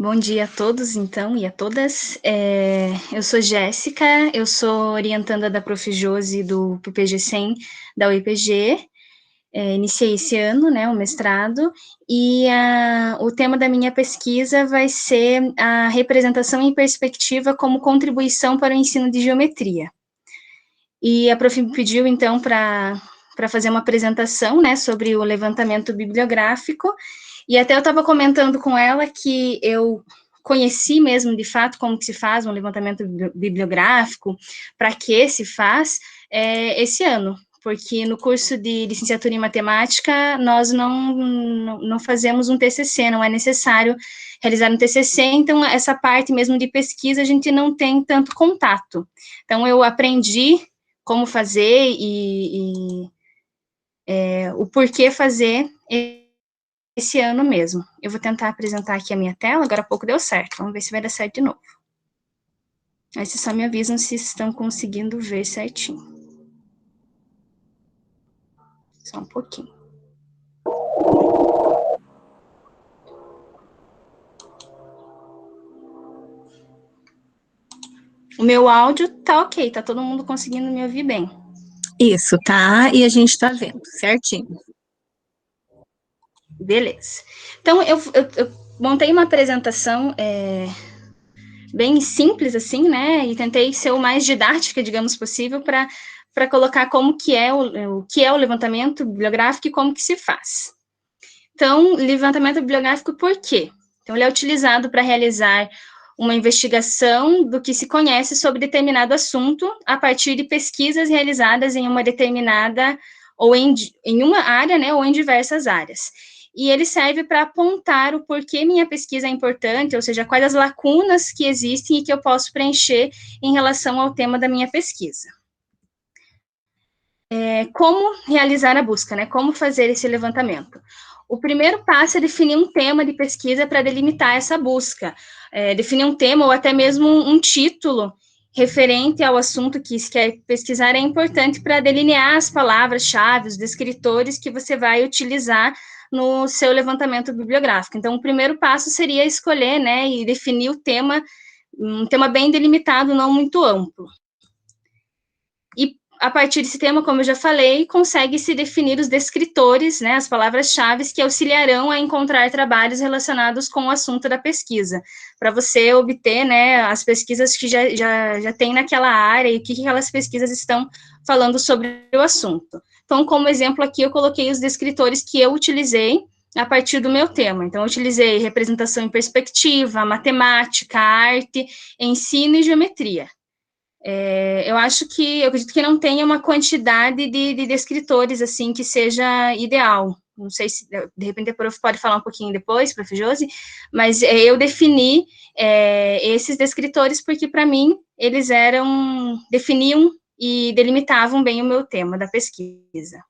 Bom dia a todos, então, e a todas. Eu sou Jéssica, eu sou orientanda da Prof. Josi do PPG 100 da UEPG. Iniciei esse ano, né, o mestrado, e o tema da minha pesquisa vai ser a representação em perspectiva como contribuição para o ensino de geometria. E a Prof. me pediu, então, para fazer uma apresentação, né, sobre o levantamento bibliográfico, e até eu estava comentando com ela que eu conheci mesmo, de fato, como que se faz um levantamento bibliográfico, para que se faz, esse ano, porque no curso de licenciatura em matemática, nós não fazemos um TCC, não é necessário realizar um TCC, então essa parte mesmo de pesquisa a gente não tem tanto contato. Então eu aprendi como fazer o porquê fazer esse ano mesmo. Eu vou tentar apresentar aqui a minha tela, agora há pouco deu certo, vamos ver se vai dar certo de novo. Aí vocês só me avisam se estão conseguindo ver certinho. Só um pouquinho. O meu áudio tá ok, tá todo mundo conseguindo me ouvir bem. Isso, tá? E a gente tá vendo, certinho. Beleza. Então, eu montei uma apresentação bem simples, assim, né? E tentei ser o mais didática, digamos, possível, para colocar como que é o que é o levantamento bibliográfico e como que se faz. Então, levantamento bibliográfico por quê? Então, ele é utilizado para realizar uma investigação do que se conhece sobre determinado assunto a partir de pesquisas realizadas em uma determinada ou em uma área, né, ou em diversas áreas. E ele serve para apontar o porquê minha pesquisa é importante, ou seja, quais as lacunas que existem e que eu posso preencher em relação ao tema da minha pesquisa. Como realizar a busca, né? Como fazer esse levantamento? O primeiro passo é definir um tema de pesquisa para delimitar essa busca. Definir um tema ou até mesmo um título referente ao assunto que se quer pesquisar é importante para delinear as palavras-chave, os descritores que você vai utilizar no seu levantamento bibliográfico. Então, o primeiro passo seria escolher, né, e definir o tema, um tema bem delimitado, não muito amplo. E a partir desse tema, como eu já falei, consegue-se definir os descritores, né, as palavras-chave que auxiliarão a encontrar trabalhos relacionados com o assunto da pesquisa, para você obter, né, as pesquisas que já tem naquela área e o que aquelas pesquisas estão falando sobre o assunto. Então, como exemplo aqui, eu coloquei os descritores que eu utilizei a partir do meu tema. Então, eu utilizei representação em perspectiva, matemática, arte, ensino e geometria. Eu acredito que não tenha uma quantidade de descritores, assim, que seja ideal. Não sei se, de repente, a prof pode falar um pouquinho depois, prof. Josi, mas eu defini esses descritores porque, para mim, eles definiam e delimitavam bem o meu tema da pesquisa.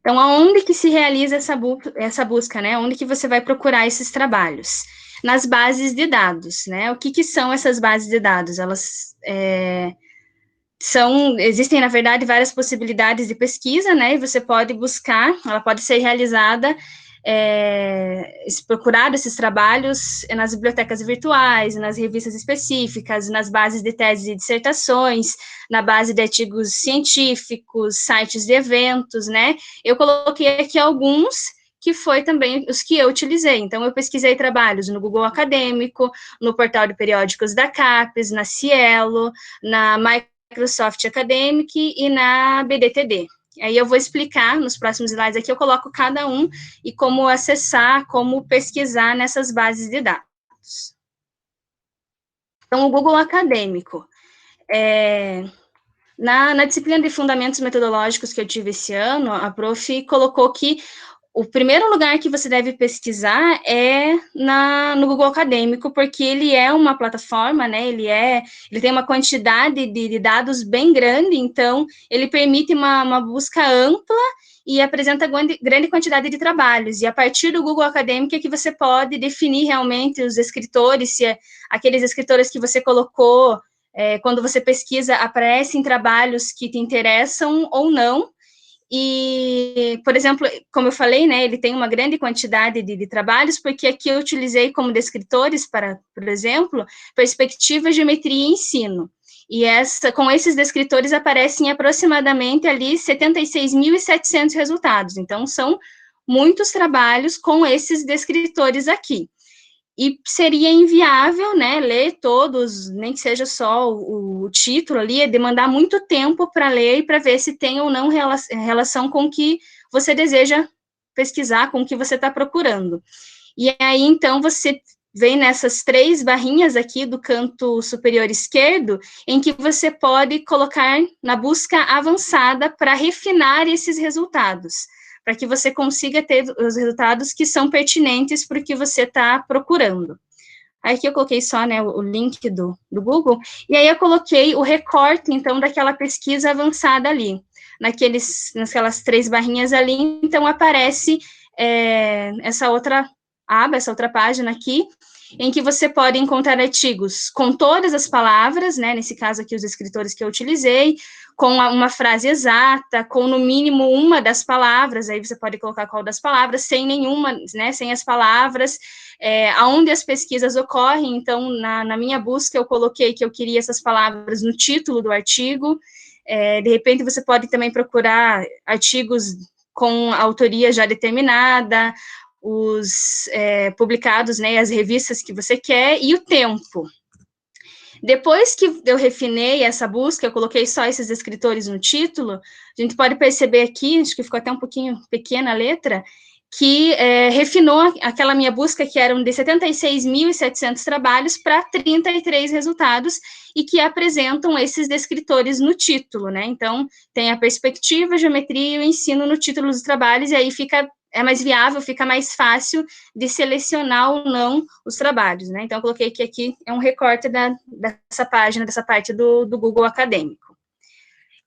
Então, aonde que se realiza essa busca, né? Onde que você vai procurar esses trabalhos? Nas bases de dados, né? O que são essas bases de dados? Elas existem, na verdade, várias possibilidades de pesquisa, né? E você pode buscar, ela pode ser realizada, procurar esses trabalhos nas bibliotecas virtuais, nas revistas específicas, nas bases de teses e dissertações, na base de artigos científicos, sites de eventos, né? Eu coloquei aqui alguns que foi também os que eu utilizei. Então, eu pesquisei trabalhos no Google Acadêmico, no portal de periódicos da CAPES, na Cielo, na Microsoft Academic e na BDTD. Aí eu vou explicar nos próximos slides aqui, eu coloco cada um e como acessar, como pesquisar nessas bases de dados. Então, o Google Acadêmico. Na disciplina de fundamentos metodológicos que eu tive esse ano, a prof colocou que o primeiro lugar que você deve pesquisar é no Google Acadêmico, porque ele é uma plataforma, né, ele tem uma quantidade de dados bem grande, então ele permite uma busca ampla e apresenta grande quantidade de trabalhos, e a partir do Google Acadêmico é que você pode definir realmente os escritores, se aqueles escritores que você colocou, quando você pesquisa, aparecem trabalhos que te interessam ou não, e, por exemplo, como eu falei, né, ele tem uma grande quantidade de trabalhos, porque aqui eu utilizei como descritores para, por exemplo, perspectiva, geometria e ensino. E com esses descritores aparecem aproximadamente ali 76.700 resultados. Então, são muitos trabalhos com esses descritores aqui. E seria inviável, né, ler todos, nem que seja só o título ali, é demandar muito tempo para ler e para ver se tem ou não relação com o que você deseja pesquisar, com o que você está procurando. E aí, então, você vem nessas 3 barrinhas aqui do canto superior esquerdo, em que você pode colocar na busca avançada para refinar esses resultados, para que você consiga ter os resultados que são pertinentes para o que você está procurando. Aqui eu coloquei só, né, o link do Google, e aí eu coloquei o recorte, então, daquela pesquisa avançada ali, naquelas 3 barrinhas ali, então aparece essa outra aba, essa outra página aqui, em que você pode encontrar artigos com todas as palavras, né, nesse caso aqui os escritores que eu utilizei, com uma frase exata, com no mínimo uma das palavras, aí você pode colocar qual das palavras, sem nenhuma, né, sem as palavras, aonde as pesquisas ocorrem, então, na minha busca eu coloquei que eu queria essas palavras no título do artigo, de repente você pode também procurar artigos com autoria já determinada, os publicados, né, as revistas que você quer, e o tempo. Depois que eu refinei essa busca, eu coloquei só esses escritores no título, a gente pode perceber aqui, acho que ficou até um pouquinho pequena a letra, que refinou aquela minha busca, que eram de 76.700 trabalhos, para 33 resultados, e que apresentam esses descritores no título, né? Então, tem a perspectiva, a geometria e o ensino no título dos trabalhos, e aí é mais viável, fica mais fácil de selecionar ou não os trabalhos, né? Então, eu coloquei que aqui é um recorte dessa página, dessa parte do Google Acadêmico.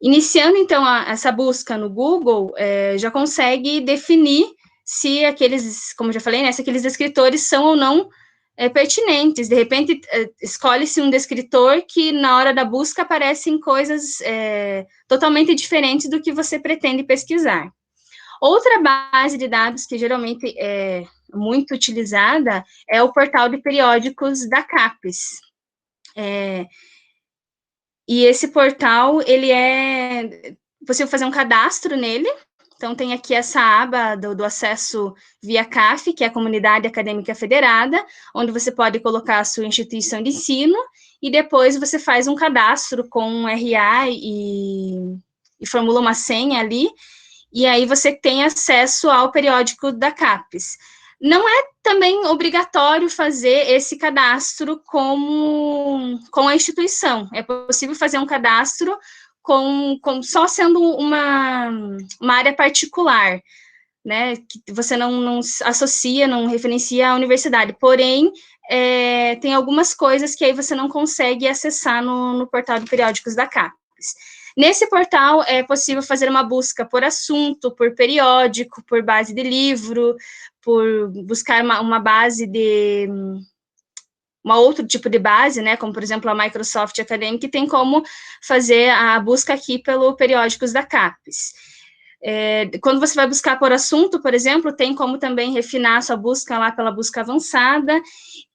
Iniciando, então, essa busca no Google, já consegue definir se aqueles, como eu já falei, né, se aqueles descritores são ou não pertinentes. De repente, escolhe-se um descritor que, na hora da busca, aparecem coisas totalmente diferentes do que você pretende pesquisar. Outra base de dados que geralmente é muito utilizada é o portal de periódicos da CAPES. E esse portal, ele é possível fazer um cadastro nele. Então, tem aqui essa aba do acesso via CAF, que é a Comunidade Acadêmica Federada, onde você pode colocar a sua instituição de ensino, e depois você faz um cadastro com um RA e formula uma senha ali, e aí você tem acesso ao periódico da CAPES. Não é também obrigatório fazer esse cadastro com a instituição, é possível fazer um cadastro só sendo uma área particular, né, que você não associa, não referencia à universidade, porém, tem algumas coisas que aí você não consegue acessar no portal de periódicos da CAPES. Nesse portal, é possível fazer uma busca por assunto, por periódico, por base de livro, por buscar uma base de outro tipo de base, né, como, por exemplo, a Microsoft Academic, que tem como fazer a busca aqui pelo periódicos da CAPES. Quando você vai buscar por assunto, por exemplo, tem como também refinar a sua busca lá pela busca avançada,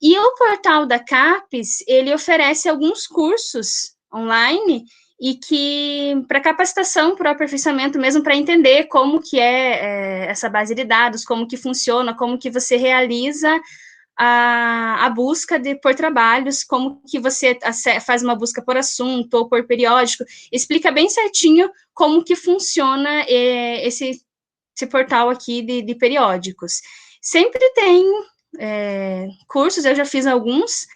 e o portal da CAPES, ele oferece alguns cursos online, e que, para capacitação, para o aperfeiçoamento mesmo, para entender como que é essa base de dados, como que funciona, como que você realiza a busca por trabalhos, como que você faz uma busca por assunto ou por periódico, explica bem certinho como que funciona esse portal aqui de periódicos. Sempre tem cursos, eu já fiz alguns,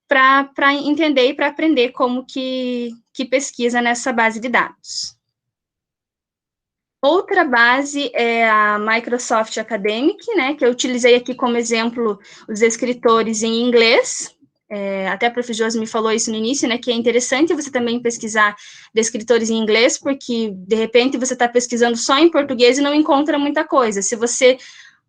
para entender e para aprender como que pesquisa nessa base de dados. Outra base é a Microsoft Academic, né, que eu utilizei aqui como exemplo os escritores em inglês, até a Prof. Josi me falou isso no início, né, que é interessante você também pesquisar de escritores em inglês, porque, de repente, você está pesquisando só em português e não encontra muita coisa. Se você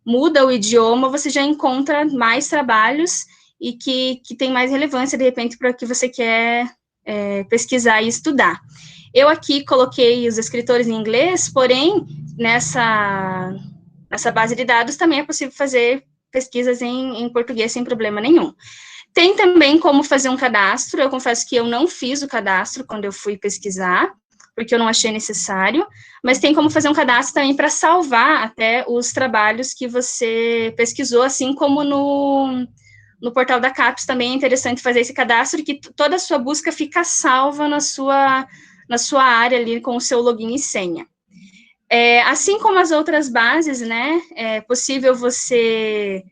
muda o idioma, você já encontra mais trabalhos e que tem mais relevância, de repente, para o que você quer pesquisar e estudar. Eu aqui coloquei os escritores em inglês, porém, nessa base de dados também é possível fazer pesquisas em português sem problema nenhum. Tem também como fazer um cadastro, eu confesso que eu não fiz o cadastro quando eu fui pesquisar, porque eu não achei necessário, mas tem como fazer um cadastro também para salvar até os trabalhos que você pesquisou, assim como no portal da CAPES também é interessante fazer esse cadastro, que toda a sua busca fica salva na sua área ali com o seu login e senha. Assim como as outras bases, né, é possível você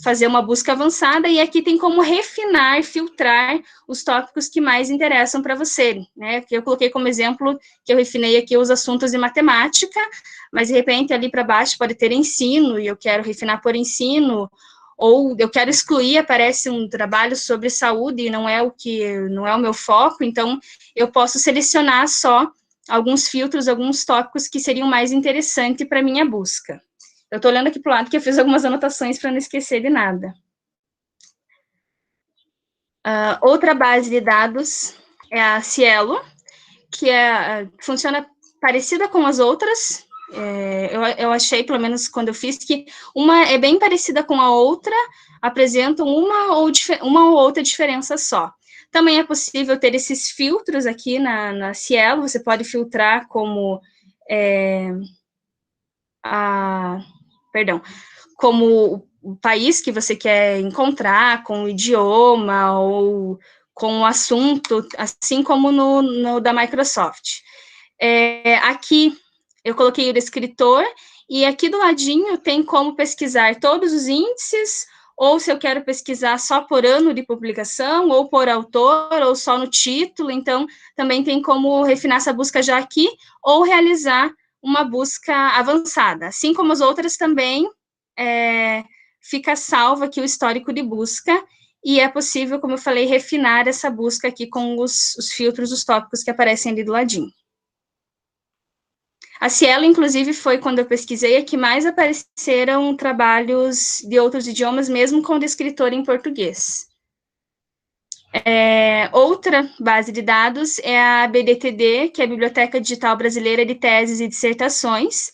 fazer uma busca avançada, e aqui tem como refinar, filtrar os tópicos que mais interessam para você, né, que eu coloquei como exemplo, que eu refinei aqui os assuntos de matemática, mas de repente ali para baixo pode ter ensino, e eu quero refinar por ensino, ou eu quero excluir, aparece um trabalho sobre saúde, e não é o meu foco, então eu posso selecionar só alguns filtros, alguns tópicos que seriam mais interessantes para minha busca. Eu estou olhando aqui para o lado que eu fiz algumas anotações para não esquecer de nada. Outra base de dados é a Cielo, que funciona parecida com as outras. Eu achei, pelo menos quando eu fiz, que uma é bem parecida com a outra, apresentam uma ou outra diferença só. Também é possível ter esses filtros aqui na Cielo, você pode filtrar como como o país que você quer encontrar, com o idioma ou com o assunto, assim como no da Microsoft. Aqui eu coloquei o escritor, e aqui do ladinho tem como pesquisar todos os índices, ou se eu quero pesquisar só por ano de publicação, ou por autor, ou só no título, então também tem como refinar essa busca já aqui, ou realizar uma busca avançada. Assim como as outras também, fica salvo aqui o histórico de busca, e é possível, como eu falei, refinar essa busca aqui com os filtros, os tópicos que aparecem ali do ladinho. A Cielo, inclusive, foi quando eu pesquisei a que mais apareceram trabalhos de outros idiomas, mesmo com descritor em português. Outra base de dados é a BDTD, que é a Biblioteca Digital Brasileira de Teses e Dissertações,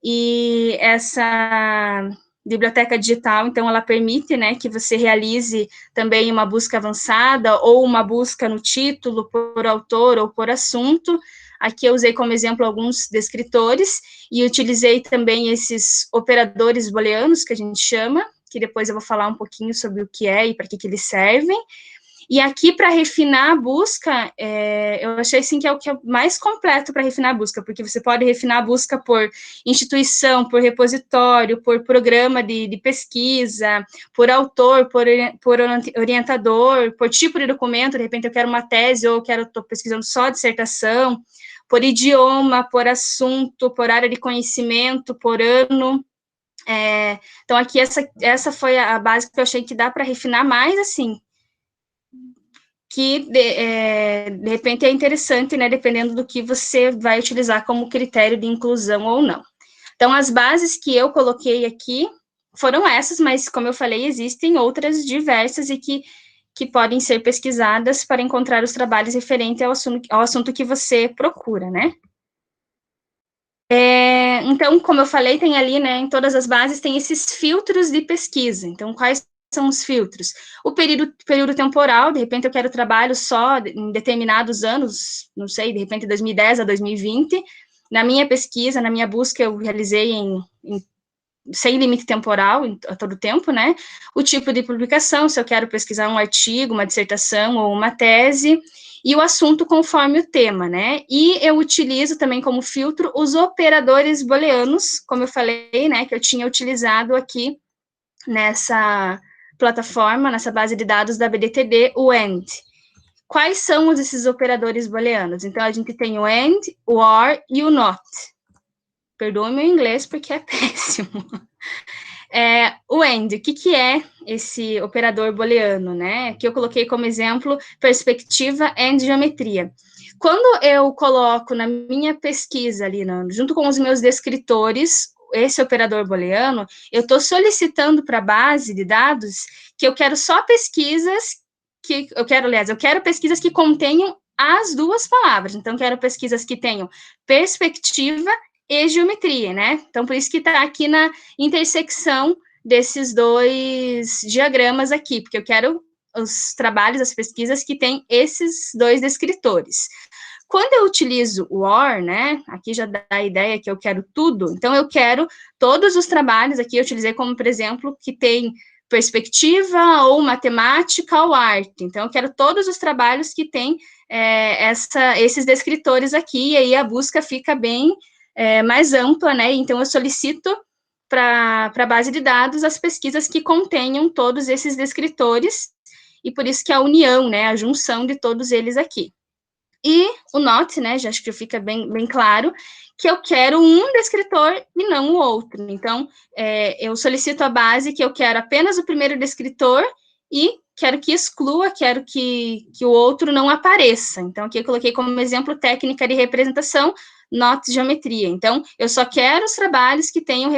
e essa biblioteca digital, então, ela permite, né, que você realize também uma busca avançada, ou uma busca no título, por autor ou por assunto. Aqui eu usei como exemplo alguns descritores, e utilizei também esses operadores booleanos, que a gente chama, que depois eu vou falar um pouquinho sobre o que é e para que eles servem. E aqui, para refinar a busca, eu achei assim, que é o que é mais completo para refinar a busca, porque você pode refinar a busca por instituição, por repositório, por programa de pesquisa, por autor, por orientador, por tipo de documento, de repente eu quero uma tese, ou estou pesquisando só dissertação, por idioma, por assunto, por área de conhecimento, por ano. Então, aqui essa foi a base que eu achei que dá para refinar mais, assim, que de repente é interessante, né, dependendo do que você vai utilizar como critério de inclusão ou não. Então, as bases que eu coloquei aqui foram essas, mas, como eu falei, existem outras diversas e que podem ser pesquisadas para encontrar os trabalhos referentes ao assunto que você procura, né? Então, como eu falei, tem ali, né, em todas as bases, tem esses filtros de pesquisa. Então, quais são os filtros? O período temporal, de repente eu quero trabalho só em determinados anos, não sei, de repente 2010 a 2020. Na minha pesquisa, na minha busca, eu realizei sem limite temporal, a todo tempo, né? O tipo de publicação, se eu quero pesquisar um artigo, uma dissertação ou uma tese, e o assunto conforme o tema, né? E eu utilizo também como filtro os operadores booleanos, como eu falei, né, que eu tinha utilizado aqui nessa plataforma, nessa base de dados da BDTD, o AND. Quais são esses operadores booleanos? Então, a gente tem o AND, o OR e o NOT. Perdoe meu inglês, porque é péssimo. O AND, o que é esse operador booleano, né? Que eu coloquei como exemplo perspectiva e geometria. Quando eu coloco na minha pesquisa ali, junto com os meus descritores, esse operador booleano, eu estou solicitando para a base de dados que eu quero só pesquisas eu quero pesquisas que contenham as duas palavras. Então, quero pesquisas que tenham perspectiva e geometria, né? Então, por isso que está aqui na intersecção desses dois diagramas aqui, porque eu quero os trabalhos, as pesquisas que têm esses dois descritores. Quando eu utilizo o OR, né, aqui já dá a ideia que eu quero tudo, então eu quero todos os trabalhos, aqui eu utilizei como, por exemplo, que tem perspectiva, ou matemática, ou arte. Então, eu quero todos os trabalhos que têm esses descritores aqui, e aí a busca fica bem mais ampla, né, então eu solicito para a base de dados as pesquisas que contenham todos esses descritores, e por isso que a união, né, a junção de todos eles aqui. E o NOT, né, já acho que fica bem claro, que eu quero um descritor e não o outro. Então, eu solicito a base que eu quero apenas o primeiro descritor e quero que exclua, quero que o outro não apareça. Então, aqui eu coloquei como exemplo técnica de representação, NOT geometria. Então, eu só quero os trabalhos que tenham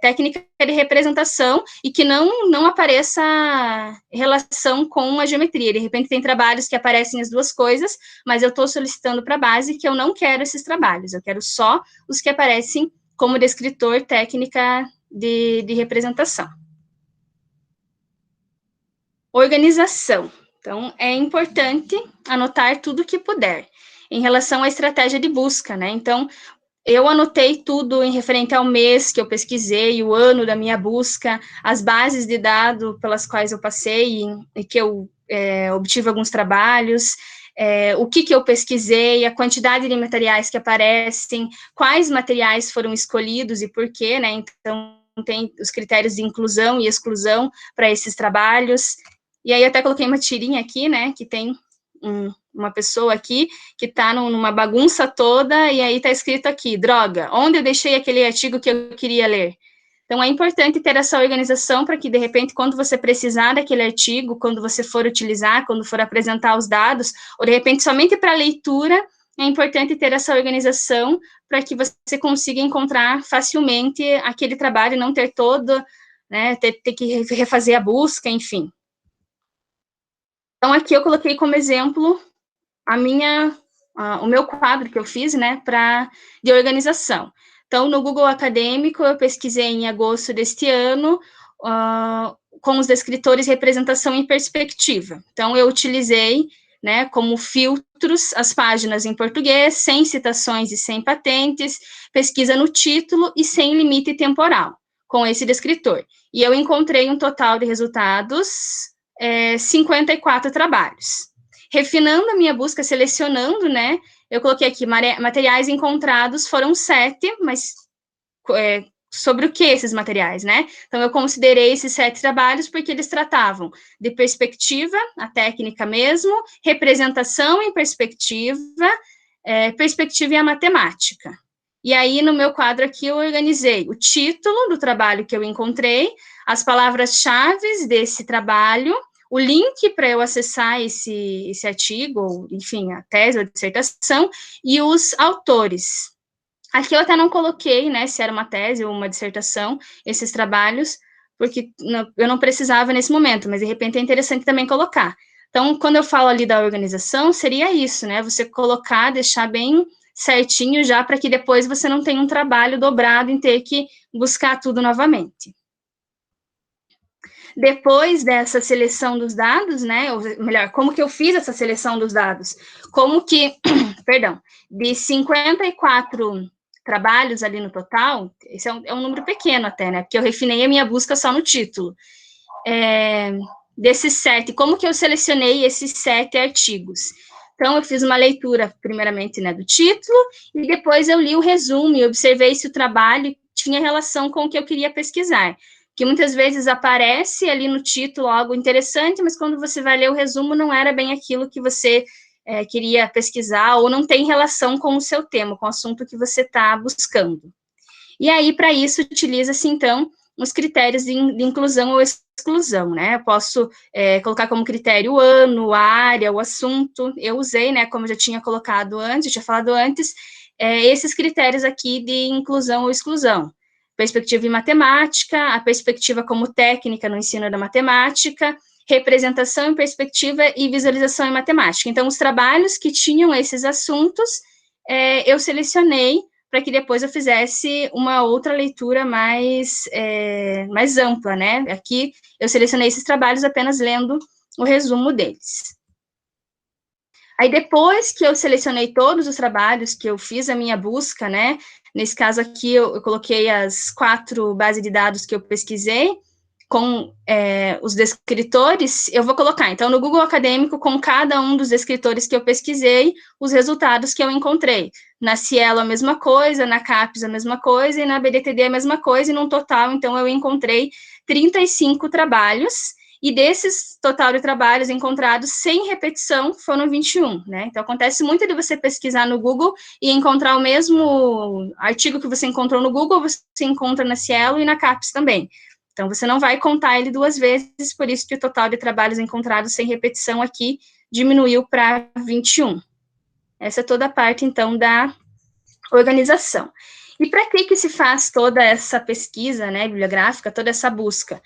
técnica de representação e que não apareça relação com a geometria. De repente, tem trabalhos que aparecem as duas coisas, mas eu estou solicitando para a base que eu não quero esses trabalhos, eu quero só os que aparecem como descritor técnica de representação. Organização. Então, é importante anotar tudo que puder. Em relação à estratégia de busca, né? Então, eu anotei tudo em referente ao mês que eu pesquisei, o ano da minha busca, as bases de dados pelas quais eu passei e que eu obtive alguns trabalhos, o que eu pesquisei, a quantidade de materiais que aparecem, quais materiais foram escolhidos e por quê, né? Então, tem os critérios de inclusão e exclusão para esses trabalhos. E aí, eu até coloquei uma tirinha aqui, né, que tem uma pessoa aqui que está numa bagunça toda, e aí está escrito aqui, droga, onde eu deixei aquele artigo que eu queria ler? Então, é importante ter essa organização para que, de repente, quando você precisar daquele artigo, quando você for utilizar, quando for apresentar os dados, ou, de repente, somente para leitura, é importante ter essa organização para que você consiga encontrar facilmente aquele trabalho, não ter todo, né, ter que refazer a busca, enfim. Então, aqui eu coloquei como exemplo o meu quadro que eu fiz, né, de organização. Então, no Google Acadêmico, eu pesquisei em agosto deste ano, com os descritores representação em perspectiva. Então, eu utilizei, né, como filtros as páginas em português, sem citações e sem patentes, pesquisa no título e sem limite temporal, com esse descritor. E eu encontrei um total de resultados 54 trabalhos. Refinando a minha busca, selecionando, né, eu coloquei aqui, materiais encontrados foram 7, mas sobre o que esses materiais, né? Então, eu considerei esses 7 trabalhos porque eles tratavam de perspectiva, a técnica mesmo, representação em perspectiva, perspectiva e a matemática. E aí, no meu quadro aqui, eu organizei o título do trabalho que eu encontrei, as palavras-chave desse trabalho, o link para eu acessar esse artigo, ou, enfim, a tese ou a dissertação, e os autores. Aqui eu até não coloquei, né, se era uma tese ou uma dissertação, esses trabalhos, porque eu não precisava nesse momento, mas de repente é interessante também colocar. Então, quando eu falo ali da organização, seria isso, né, você colocar, deixar bem certinho já, para que depois você não tenha um trabalho dobrado em ter que buscar tudo novamente. Depois dessa seleção dos dados, né, ou melhor, como que eu fiz essa seleção dos dados? Como que, perdão, de 54 trabalhos ali no total, esse é um número pequeno até, né, porque eu refinei a minha busca só no título. Desses 7, como que eu selecionei esses 7 artigos? Então, eu fiz uma leitura, primeiramente, né, do título, e depois eu li o resumo e observei se o trabalho tinha relação com o que eu queria pesquisar. Que muitas vezes aparece ali no título algo interessante, mas quando você vai ler o resumo, não era bem aquilo que você queria pesquisar, ou não tem relação com o seu tema, com o assunto que você está buscando. E aí, para isso, utiliza-se, então, os critérios de inclusão ou exclusão, né? Eu posso colocar como critério o ano, a área, o assunto. Eu usei, né, como eu já tinha colocado antes, já tinha falado antes, esses critérios aqui de inclusão ou exclusão. Perspectiva em matemática, a perspectiva como técnica no ensino da matemática, representação em perspectiva e visualização em matemática. Então, os trabalhos que tinham esses assuntos, eu selecionei para que depois eu fizesse uma outra leitura mais ampla, né? Aqui eu selecionei esses trabalhos apenas lendo o resumo deles. Aí, depois que eu selecionei todos os trabalhos, que eu fiz a minha busca, né? Nesse caso aqui, eu coloquei as 4 bases de dados que eu pesquisei, com os descritores, eu vou colocar, então, no Google Acadêmico, com cada um dos descritores que eu pesquisei, os resultados que eu encontrei. Na Cielo, a mesma coisa, na CAPES, a mesma coisa, e na BDTD, a mesma coisa, e no total, então, eu encontrei 35 trabalhos, e desses total de trabalhos encontrados sem repetição, foram 21, né? Então, acontece muito de você pesquisar no Google e encontrar o mesmo artigo que você encontrou no Google, você encontra na Cielo e na CAPES também. Então, você não vai contar ele 2 vezes, por isso que o total de trabalhos encontrados sem repetição aqui diminuiu para 21. Essa é toda a parte, então, da organização. E para que se faz toda essa pesquisa, né, bibliográfica, toda essa busca?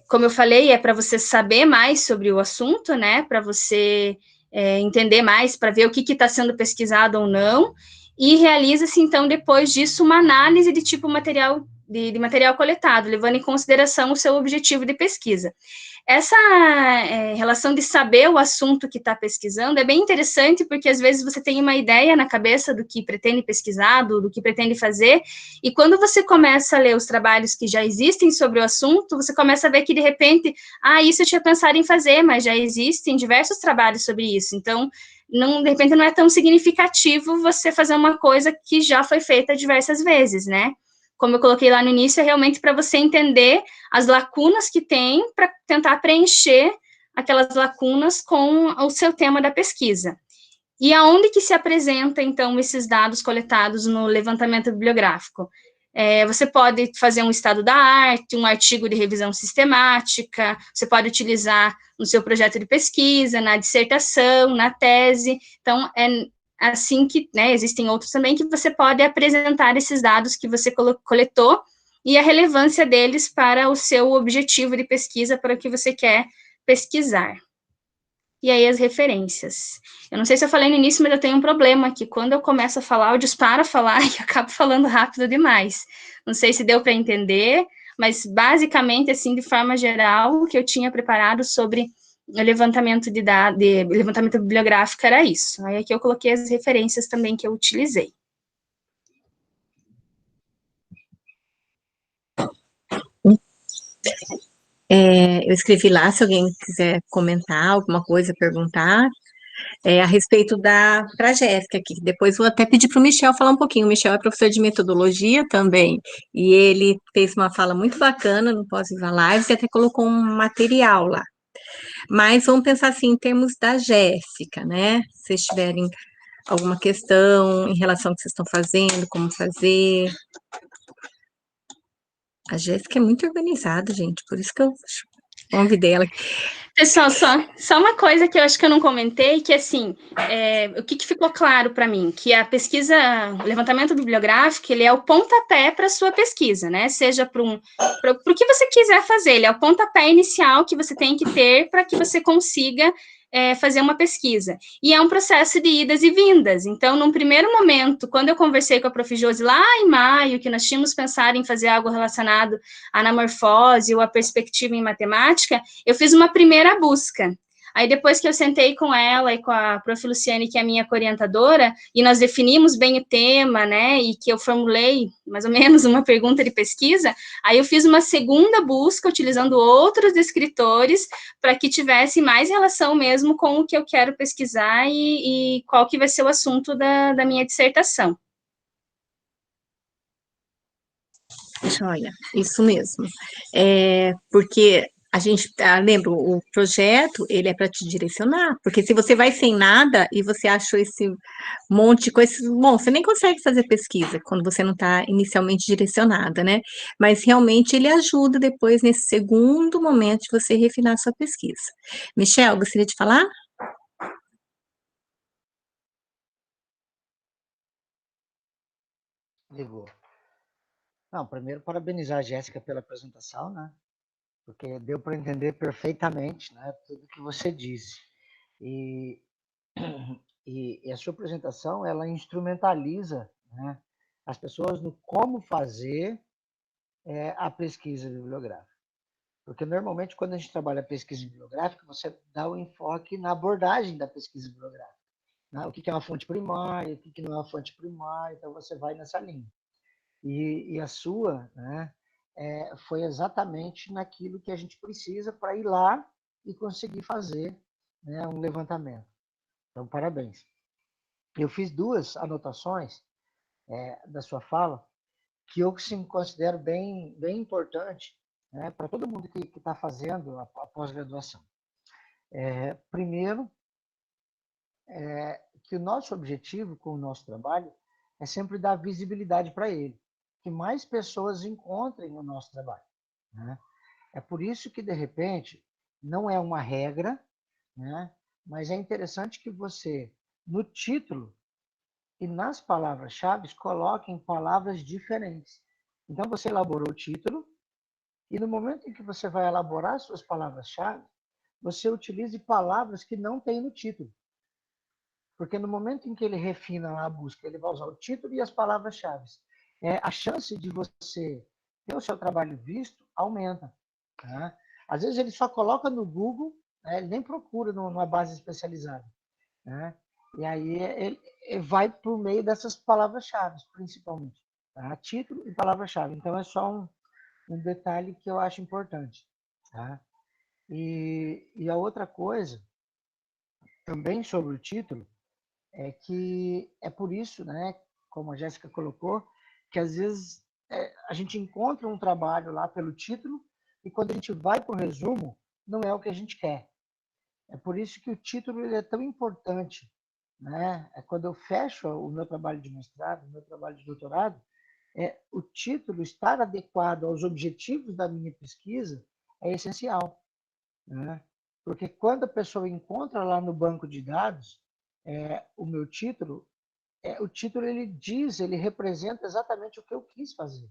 Como eu falei, é para você saber mais sobre o assunto, né, para você entender mais, para ver o que está sendo pesquisado ou não, e realiza-se, então, depois disso, uma análise de tipo material, de material coletado, levando em consideração o seu objetivo de pesquisa. Essa relação de saber o assunto que está pesquisando é bem interessante, porque às vezes você tem uma ideia na cabeça do que pretende pesquisar, do que pretende fazer, e quando você começa a ler os trabalhos que já existem sobre o assunto, você começa a ver que, de repente, isso eu tinha pensado em fazer, mas já existem diversos trabalhos sobre isso, então, não, de repente, não é tão significativo você fazer uma coisa que já foi feita diversas vezes, né? Como eu coloquei lá no início, é realmente para você entender as lacunas que tem, para tentar preencher aquelas lacunas com o seu tema da pesquisa. E aonde que se apresenta, então, esses dados coletados no levantamento bibliográfico? Você pode fazer um estado da arte, um artigo de revisão sistemática, você pode utilizar no seu projeto de pesquisa, na dissertação, na tese. Então, assim que, né, existem outros também, que você pode apresentar esses dados que você coletou e a relevância deles para o seu objetivo de pesquisa, para o que você quer pesquisar. E aí as referências. Eu não sei se eu falei no início, mas eu tenho um problema que quando eu começo a falar, eu disparo a falar e acabo falando rápido demais. Não sei se deu para entender, mas basicamente, assim, de forma geral, o que eu tinha preparado sobre o levantamento de dados, levantamento bibliográfico era isso. Aí aqui eu coloquei as referências também que eu utilizei. Eu escrevi lá, se alguém quiser comentar alguma coisa, perguntar, a respeito para a Jéssica aqui. Depois vou até pedir para o Michel falar um pouquinho. O Michel é professor de metodologia também, e ele fez uma fala muito bacana no Pós-Viva Lives e até colocou um material lá. Mas vamos pensar assim, em termos da Jéssica, né? Se vocês tiverem alguma questão em relação ao que vocês estão fazendo, como fazer. A Jéssica é muito organizada, gente, por isso que eu convidei ela. Pessoal, só uma coisa que eu acho que eu não comentei, que assim, o que ficou claro para mim, que a pesquisa, o levantamento bibliográfico, ele é o pontapé para a sua pesquisa, né? Seja para o que você quiser fazer, ele é o pontapé inicial que você tem que ter para que você consiga fazer uma pesquisa. E é um processo de idas e vindas. Então, num primeiro momento, quando eu conversei com a Prof. Josi lá em maio, que nós tínhamos pensado em fazer algo relacionado à anamorfose ou à perspectiva em matemática, eu fiz uma primeira busca. Aí, depois que eu sentei com ela e com a Prof. Luciane, que é a minha orientadora, e nós definimos bem o tema, né, e que eu formulei, mais ou menos, uma pergunta de pesquisa, aí eu fiz uma segunda busca, utilizando outros descritores, para que tivesse mais relação mesmo com o que eu quero pesquisar e qual que vai ser o assunto da minha dissertação. Olha, isso mesmo. Porque a gente, lembra, o projeto, ele é para te direcionar, porque se você vai sem nada e você achou esse monte de coisas, bom, você nem consegue fazer pesquisa quando você não está inicialmente direcionada, né? Mas realmente ele ajuda depois, nesse segundo momento, de você refinar a sua pesquisa. Michel, gostaria de falar? Ligou. Não, primeiro, parabenizar a Jéssica pela apresentação, né? porque deu para entender perfeitamente, né, tudo que você disse. E, e a sua apresentação, ela instrumentaliza, né, as pessoas no como fazer a pesquisa bibliográfica. Porque, normalmente, quando a gente trabalha pesquisa bibliográfica, você dá o enfoque na abordagem da pesquisa bibliográfica. Né? O que é uma fonte primária, o que não é uma fonte primária, então você vai nessa linha. E a sua, né, foi exatamente naquilo que a gente precisa para ir lá e conseguir fazer, né, um levantamento. Então, parabéns. Eu fiz 2 anotações da sua fala que eu sim, considero bem importante, né, para todo mundo que está fazendo a pós-graduação. Primeiro, que o nosso objetivo com o nosso trabalho é sempre dar visibilidade para ele, que mais pessoas encontrem o nosso trabalho. Né? É por isso que, de repente, não é uma regra, né, mas é interessante que você, no título e nas palavras-chave, coloquem palavras diferentes. Então, você elaborou o título, e no momento em que você vai elaborar suas palavras-chave, você utilize palavras que não tem no título. Porque no momento em que ele refina a busca, ele vai usar o título e as palavras-chave. A chance de você ter o seu trabalho visto aumenta. Né? Às vezes ele só coloca no Google, né? Ele nem procura numa base especializada. Né? E aí ele vai por meio dessas palavras-chave, principalmente. Tá? Título e palavra-chave. Então é só um detalhe que eu acho importante. Tá? E a outra coisa, também sobre o título, é que é por isso, né, como a Jéssica colocou, que às vezes a gente encontra um trabalho lá pelo título e quando a gente vai para o resumo, não é o que a gente quer. É por isso que o título ele é tão importante. Né? Quando eu fecho o meu trabalho de mestrado, o meu trabalho de doutorado, o título estar adequado aos objetivos da minha pesquisa é essencial. Né? Porque quando a pessoa encontra lá no banco de dados o meu título, o título ele diz, ele representa exatamente o que eu quis fazer.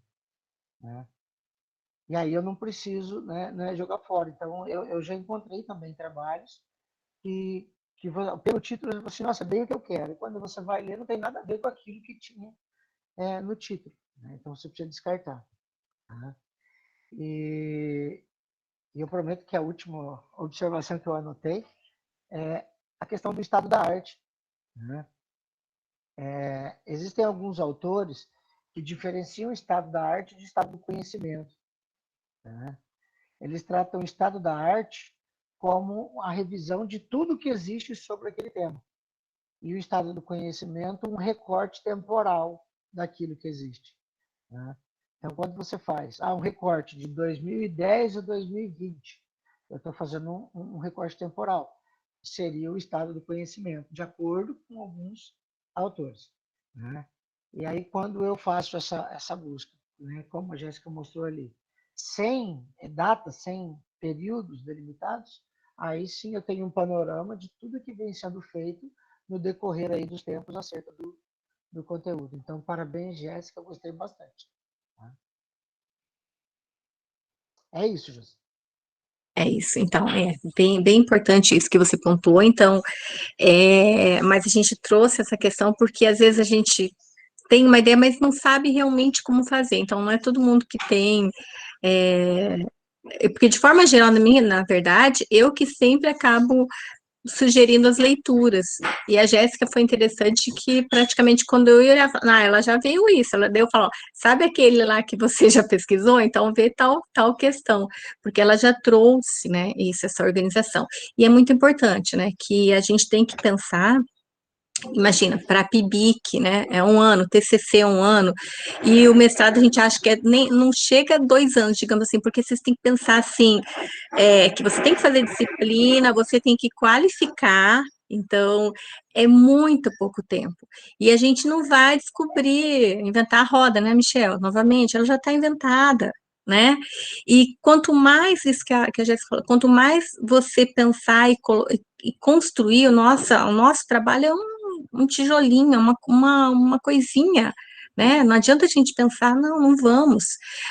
Né? E aí eu não preciso, né, jogar fora. Então, eu já encontrei também trabalhos que pelo título, você assim, nossa, bem o que eu quero. E quando você vai ler, não tem nada a ver com aquilo que tinha no título. Né? Então, você precisa descartar. Né? E eu prometo que a última observação que eu anotei é a questão do estado da arte. Né? Existem alguns autores que diferenciam o estado da arte de estado do conhecimento. Né? Eles tratam o estado da arte como a revisão de tudo que existe sobre aquele tema. E o estado do conhecimento, um recorte temporal daquilo que existe. Né? Então, quando você faz um recorte de 2010 a 2020, eu estou fazendo um recorte temporal. Seria o estado do conhecimento, de acordo com alguns autores. Né? E aí, quando eu faço essa busca, né, como a Jéssica mostrou ali, sem data, sem períodos delimitados, aí sim eu tenho um panorama de tudo que vem sendo feito no decorrer aí dos tempos acerca do conteúdo. Então, parabéns, Jéssica, eu gostei bastante. Tá? É isso, José. É isso, então, bem importante isso que você pontuou, então, mas a gente trouxe essa questão porque às vezes a gente tem uma ideia, mas não sabe realmente como fazer, então não é todo mundo que tem, porque de forma geral, na verdade, eu que sempre acabo sugerindo as leituras. E a Jéssica foi interessante que praticamente quando eu ia, ela já veio isso, ela deu falou, sabe aquele lá que você já pesquisou? Então vê tal questão, porque ela já trouxe, né, isso, essa organização. E é muito importante, né, que a gente tem que pensar. Imagina, para a PIBIC, né, é 1 ano, TCC é 1 ano, e o mestrado a gente acha que nem, não chega a 2 anos, digamos assim, porque vocês têm que pensar assim, que você tem que fazer disciplina, você tem que qualificar, então é muito pouco tempo. E a gente não vai descobrir, inventar a roda, né, Michel? Novamente, ela já está inventada, né? E quanto mais isso que a Jéssica falou, quanto mais você pensar e construir o nosso trabalho é um tijolinho, uma coisinha, né? Não adianta a gente pensar, não, não vamos.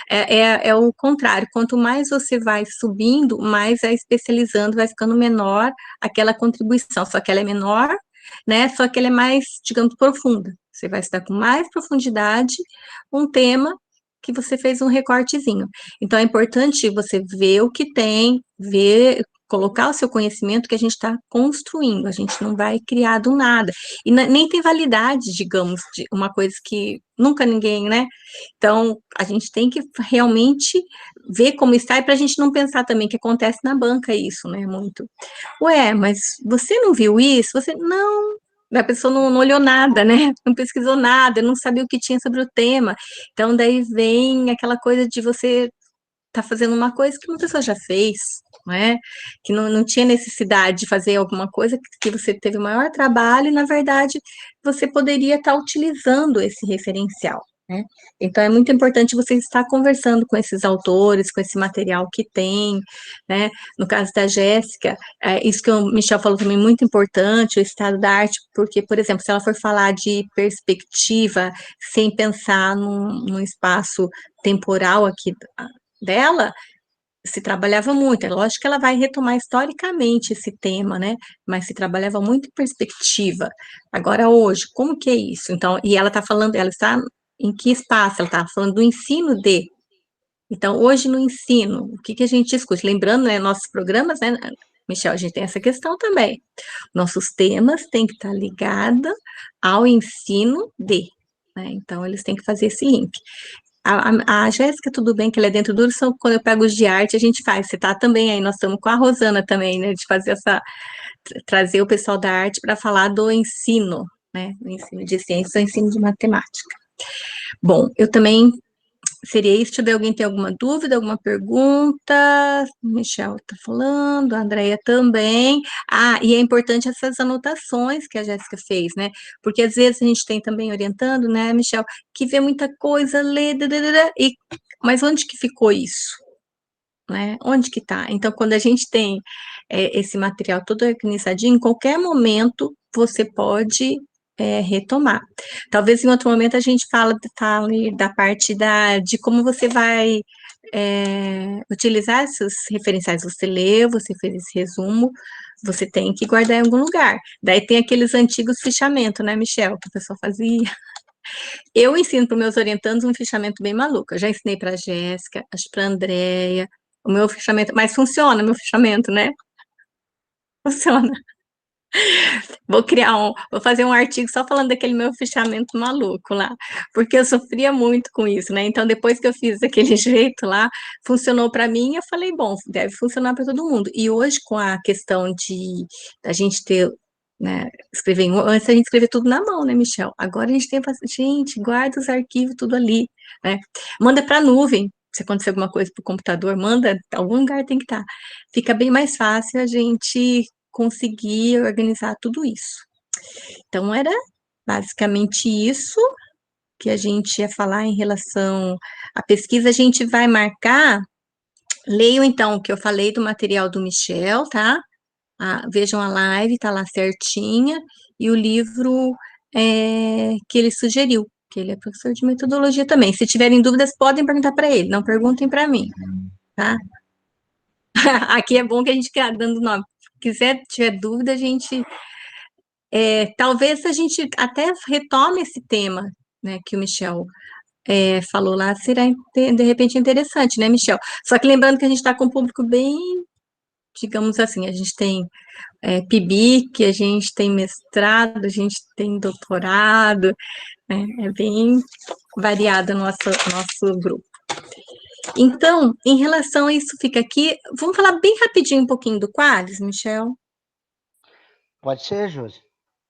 É o contrário, quanto mais você vai subindo, mais vai especializando, vai ficando menor aquela contribuição, só que ela é menor, né? Só que ela é mais, digamos, profunda. Você vai estudar com mais profundidade um tema que você fez um recortezinho. Então, é importante você ver o que tem, ver, colocar o seu conhecimento que a gente está construindo, a gente não vai criar do nada. E nem tem validade, digamos, de uma coisa que nunca ninguém, né? Então, a gente tem que realmente ver como está, e para a gente não pensar também que acontece na banca isso, né? Muito. Ué, mas você não viu isso? Você não. A pessoa não olhou nada, né? Não pesquisou nada, não sabia o que tinha sobre o tema. Então, daí vem aquela coisa de você tá fazendo uma coisa que uma pessoa já fez, não é? Que não tinha necessidade de fazer alguma coisa que você teve o maior trabalho e, na verdade, você poderia estar utilizando esse referencial, né? Então, é muito importante você estar conversando com esses autores, com esse material que tem, né? No caso da Jéssica, isso que o Michel falou também, muito importante, o estado da arte, porque, por exemplo, se ela for falar de perspectiva, sem pensar num espaço temporal aqui dela, se trabalhava muito. É lógico que ela vai retomar historicamente esse tema, né? Mas se trabalhava muito em perspectiva. Agora, hoje, como que é isso? Então, e ela está falando, ela está em que espaço? Ela está falando do ensino de. Então, hoje no ensino, o que que a gente discute? Lembrando, né, nossos programas, né, Michel, a gente tem essa questão também. Nossos temas têm que estar ligados ao ensino de, né? Então, eles têm que fazer esse link. A Jéssica, tudo bem que ela é dentro do são quando eu pego os de arte, a gente faz. Você tá também aí, nós estamos com a Rosana também, né? De fazer trazer o pessoal da arte para falar do ensino, né? O ensino de ciências, o ensino de matemática. Bom, eu também seria isso. Deixa eu ver, alguém tem alguma dúvida, alguma pergunta? Michel está falando, a Andrea também. Ah, e é importante essas anotações que a Jéssica fez, né? Porque às vezes a gente tem também orientando, né, Michel, que vê muita coisa, lê, mas onde que ficou isso? Né? Onde que tá? Então, quando a gente tem esse material todo organizadinho, em qualquer momento você pode retomar. Talvez em outro momento a gente fale da parte de como você vai utilizar esses referenciais. Você leu, você fez esse resumo, você tem que guardar em algum lugar. Daí tem aqueles antigos fichamentos, né, Michel, que a pessoa fazia. Eu ensino para os meus orientandos um fichamento bem maluco. Eu já ensinei para a Jéssica, acho para a Andrea, o meu fichamento, mas funciona meu fichamento, né? Funciona. Vou fazer um artigo só falando daquele meu fichamento maluco lá, porque eu sofria muito com isso, né? Então, depois que eu fiz daquele jeito lá, funcionou para mim, eu falei, bom, deve funcionar para todo mundo. E hoje, com a questão de a gente ter, né, antes a gente escrevia tudo na mão, né, Michel? Agora a gente tem, gente, guarda os arquivos tudo ali, né? Manda para a nuvem. Se acontecer alguma coisa para o computador, manda, algum lugar tem que estar. Fica bem mais fácil a gente conseguir organizar tudo isso. Então, era basicamente isso que a gente ia falar em relação à pesquisa. A gente vai marcar, leiam então o que eu falei do material do Michel, tá? Vejam a live, tá lá certinha, e o livro que ele sugeriu, que ele é professor de metodologia também. Se tiverem dúvidas, podem perguntar para ele, não perguntem para mim, tá? Aqui é bom que a gente fica dando nome. Se quiser, tiver dúvida, a gente talvez a gente até retome esse tema, né, que o Michel falou lá, será de repente interessante, né, Michel? Só que lembrando que a gente está com um público bem, digamos assim, a gente tem PIBIC, a gente tem mestrado, a gente tem doutorado, né, é bem variado o nosso grupo. Então, em relação a isso, fica aqui, vamos falar bem rapidinho um pouquinho do Qualis, Michel? Pode ser, Josi.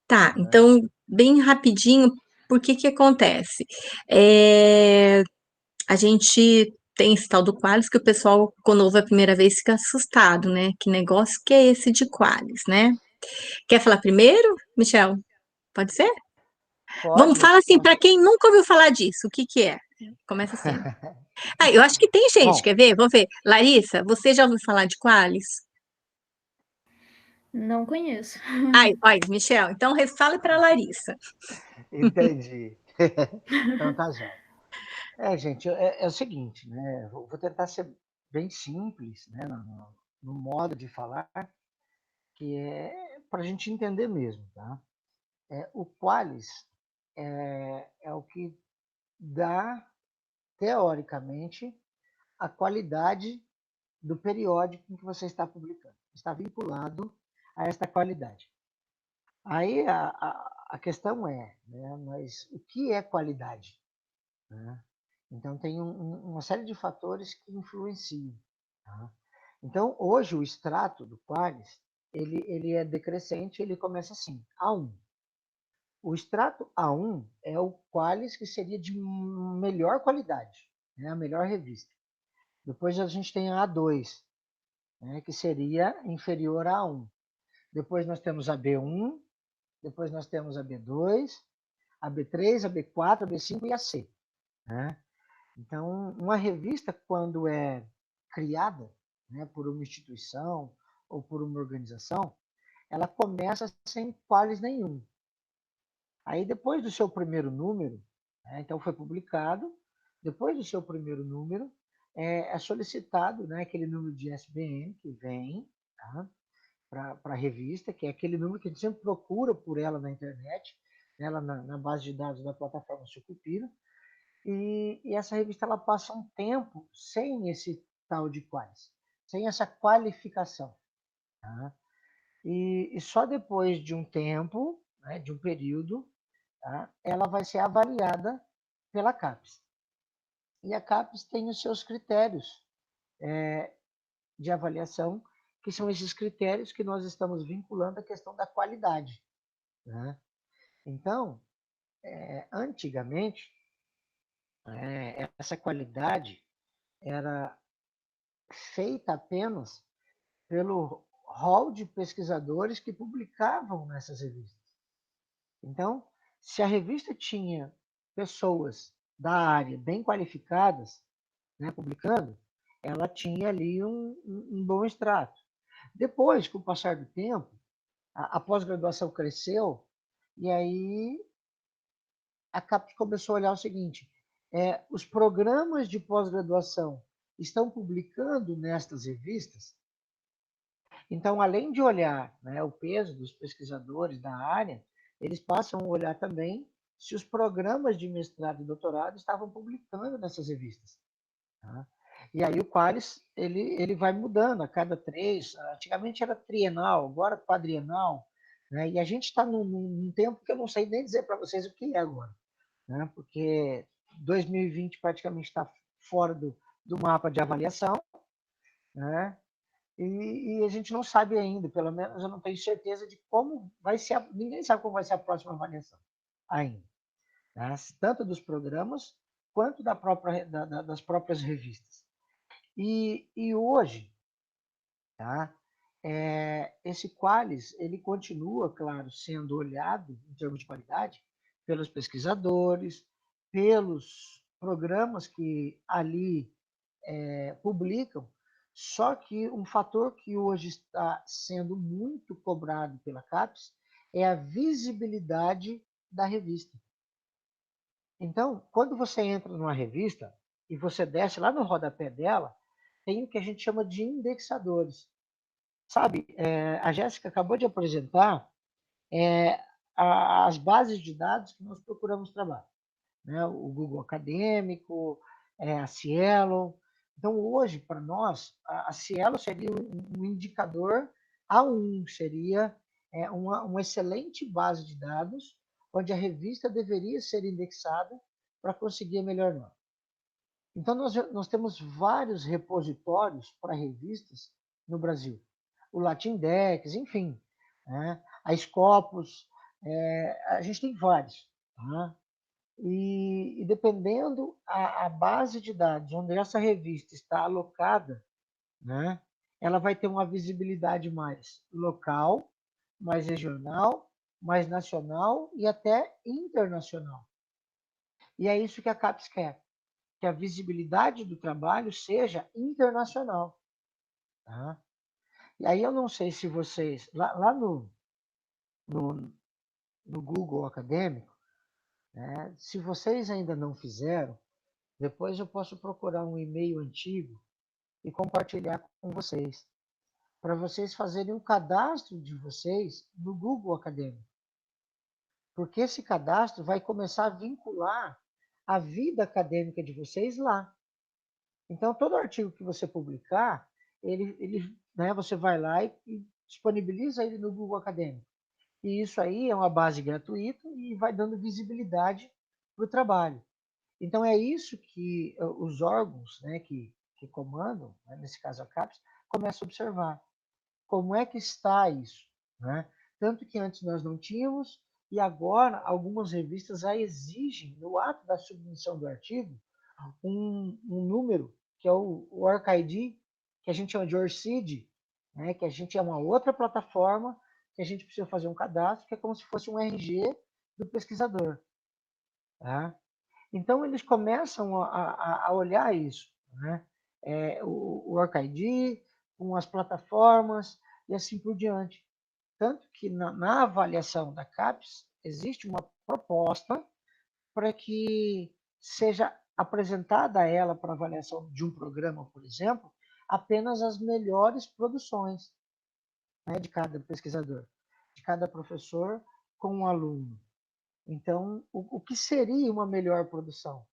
Tá, então, bem rapidinho, por que que acontece? A gente tem esse tal do Qualis que o pessoal, quando ouve a primeira vez, fica assustado, né? Que negócio que é esse de Qualis, né? Quer falar primeiro, Michel? Pode ser? Vamos, Pode. fala assim, para quem nunca ouviu falar disso, o que que é? Começa assim. Eu acho que tem gente, Bom, quer ver? Vamos ver. Larissa, você já ouviu falar de Qualis? Não conheço. Ai, Michel, então fale para Larissa. entendi. Então tá jóia. Gente, é o seguinte, né? Vou tentar ser bem simples, né? No modo de falar, que é para a gente entender mesmo, tá? O Qualis é o que dá, teoricamente, a qualidade do periódico em que você está publicando. Está vinculado a esta qualidade. Aí a questão é, né, mas o que é qualidade? Né? Então, tem uma série de fatores que influenciam. Tá? Então, hoje, o extrato do Qualis, ele é decrescente, ele começa assim, A1. O extrato A1 é o Qualis que seria de melhor qualidade, né, a melhor revista. Depois a gente tem a A2, né, que seria inferior a A1. Depois nós temos a B1, depois nós temos a B2, a B3, a B4, a B5 e a C. Né? Então, uma revista, quando é criada, né, por uma instituição ou por uma organização, ela começa sem qualis nenhum. Aí, depois do seu primeiro número, né, então foi publicado, depois do seu primeiro número, é solicitado, né, aquele número de ISBN que vem, tá, para a revista, que é aquele número que a gente sempre procura por ela na internet, ela na base de dados da plataforma Sucupira, e essa revista ela passa um tempo sem esse tal de qualis, sem essa qualificação. Tá? E só depois de um tempo, né, de um período, tá, ela vai ser avaliada pela CAPES. E a CAPES tem os seus critérios de avaliação, que são esses critérios que nós estamos vinculando à questão da qualidade. Né? Então, antigamente, essa qualidade era feita apenas pelo hall de pesquisadores que publicavam nessas revistas. Então, se a revista tinha pessoas da área bem qualificadas, né, publicando, ela tinha ali um bom extrato. Depois, com o passar do tempo, a pós-graduação cresceu e aí a CAPES começou a olhar o seguinte, os programas de pós-graduação estão publicando nestas revistas. Então, além de olhar, né, o peso dos pesquisadores da área, eles passam a olhar também se os programas de mestrado e doutorado estavam publicando nessas revistas. Tá? E aí o Qualis ele vai mudando a cada 3, antigamente era trienal, agora quadrienal, né? E a gente está num tempo que eu não sei nem dizer para vocês o que é agora, né? Porque 2020 praticamente está fora do mapa de avaliação, né? E a gente não sabe ainda, pelo menos eu não tenho certeza de como vai ser, ninguém sabe como vai ser a próxima avaliação ainda, né? Tanto dos programas quanto das próprias revistas. E hoje, tá? Esse Qualis, ele continua, claro, sendo olhado em termos de qualidade pelos pesquisadores, pelos programas que ali publicam, só que um fator que hoje está sendo muito cobrado pela CAPES é a visibilidade da revista. Então, quando você entra numa revista e você desce lá no rodapé dela, tem o que a gente chama de indexadores. Sabe, a Jéssica acabou de apresentar as bases de dados que nós procuramos trabalhar, né? O Google Acadêmico, a Cielo. Então, hoje, para nós, a Cielo seria um indicador A1, seria uma excelente base de dados, onde a revista deveria ser indexada para conseguir a melhor nota. Então, nós temos vários repositórios para revistas no Brasil. O Latindex, enfim, né? A Scopus, a gente tem vários. Tá? E dependendo a base de dados onde essa revista está alocada, né, ela vai ter uma visibilidade mais local, mais regional, mais nacional e até internacional. E é isso que a CAPES quer, que a visibilidade do trabalho seja internacional. Tá? E aí eu não sei se vocês, lá no Google Acadêmico, né? Se vocês ainda não fizeram, depois eu posso procurar um e-mail antigo e compartilhar com vocês, para vocês fazerem o cadastro de vocês no Google Acadêmico. Porque esse cadastro vai começar a vincular a vida acadêmica de vocês lá. Então, todo artigo que você publicar, né, você vai lá e disponibiliza ele no Google Acadêmico. E isso aí é uma base gratuita e vai dando visibilidade para o trabalho. Então, é isso que os órgãos, né, que comandam, né, nesse caso a CAPES, começam a observar. Como é que está isso? Né? Tanto que antes nós não tínhamos, e agora algumas revistas já exigem, no ato da submissão do artigo, um número, que é o ORCID, que a gente chama de ORCID, né? Que a gente é uma outra plataforma que a gente precisa fazer um cadastro, que é como se fosse um RG do pesquisador. Tá? Então, eles começam a olhar isso, né? O ORCID, com as plataformas e assim por diante. Tanto que na avaliação da CAPES existe uma proposta para que seja apresentada a ela para avaliação de um programa, por exemplo, apenas as melhores produções, né, de cada pesquisador, de cada professor com um aluno. Então, o que seria uma melhor produção?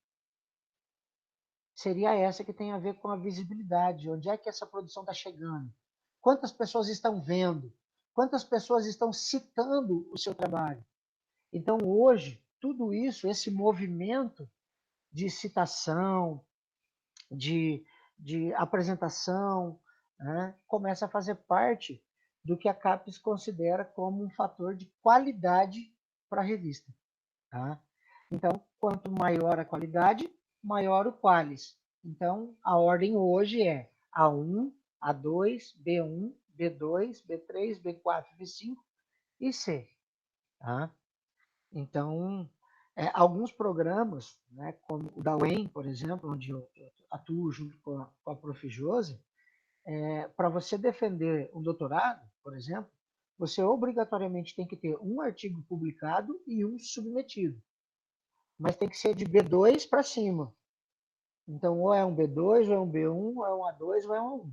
Seria essa que tem a ver com a visibilidade. Onde é que essa produção está chegando? Quantas pessoas estão vendo? Quantas pessoas estão citando o seu trabalho? Então, hoje, tudo isso, esse movimento de citação, de apresentação, né, começa a fazer parte do que a CAPES considera como um fator de qualidade para a revista. Tá? Então, quanto maior a qualidade, maior o qualis. Então, a ordem hoje é A1, A2, B1, B2, B3, B4, B5 e C. Tá? Então, alguns programas, né, como o da UEM, por exemplo, onde eu atuo junto com a Prof. Josi, para você defender um doutorado, por exemplo, você obrigatoriamente tem que ter um artigo publicado e um submetido. Mas tem que ser de B2 para cima. Então, ou é um B2, ou é um B1, ou é um A2, ou é um A1.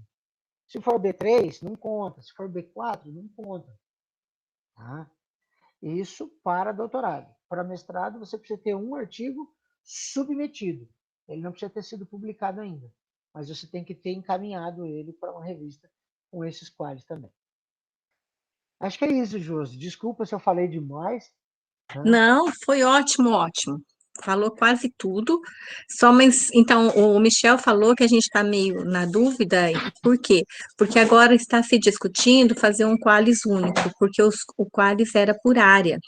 Se for B3, não conta. Se for B4, não conta. Tá? Isso para doutorado. Para mestrado, você precisa ter um artigo submetido. Ele não precisa ter sido publicado ainda, mas você tem que ter encaminhado ele para uma revista com esses quadros também. Acho que é isso, Josi. Desculpa se eu falei demais. Né? Não, foi ótimo, ótimo. Falou quase tudo. Só, mas então o Michel falou que a gente está meio na dúvida. Por quê? Porque agora está se discutindo fazer um qualis único, porque o qualis era por área.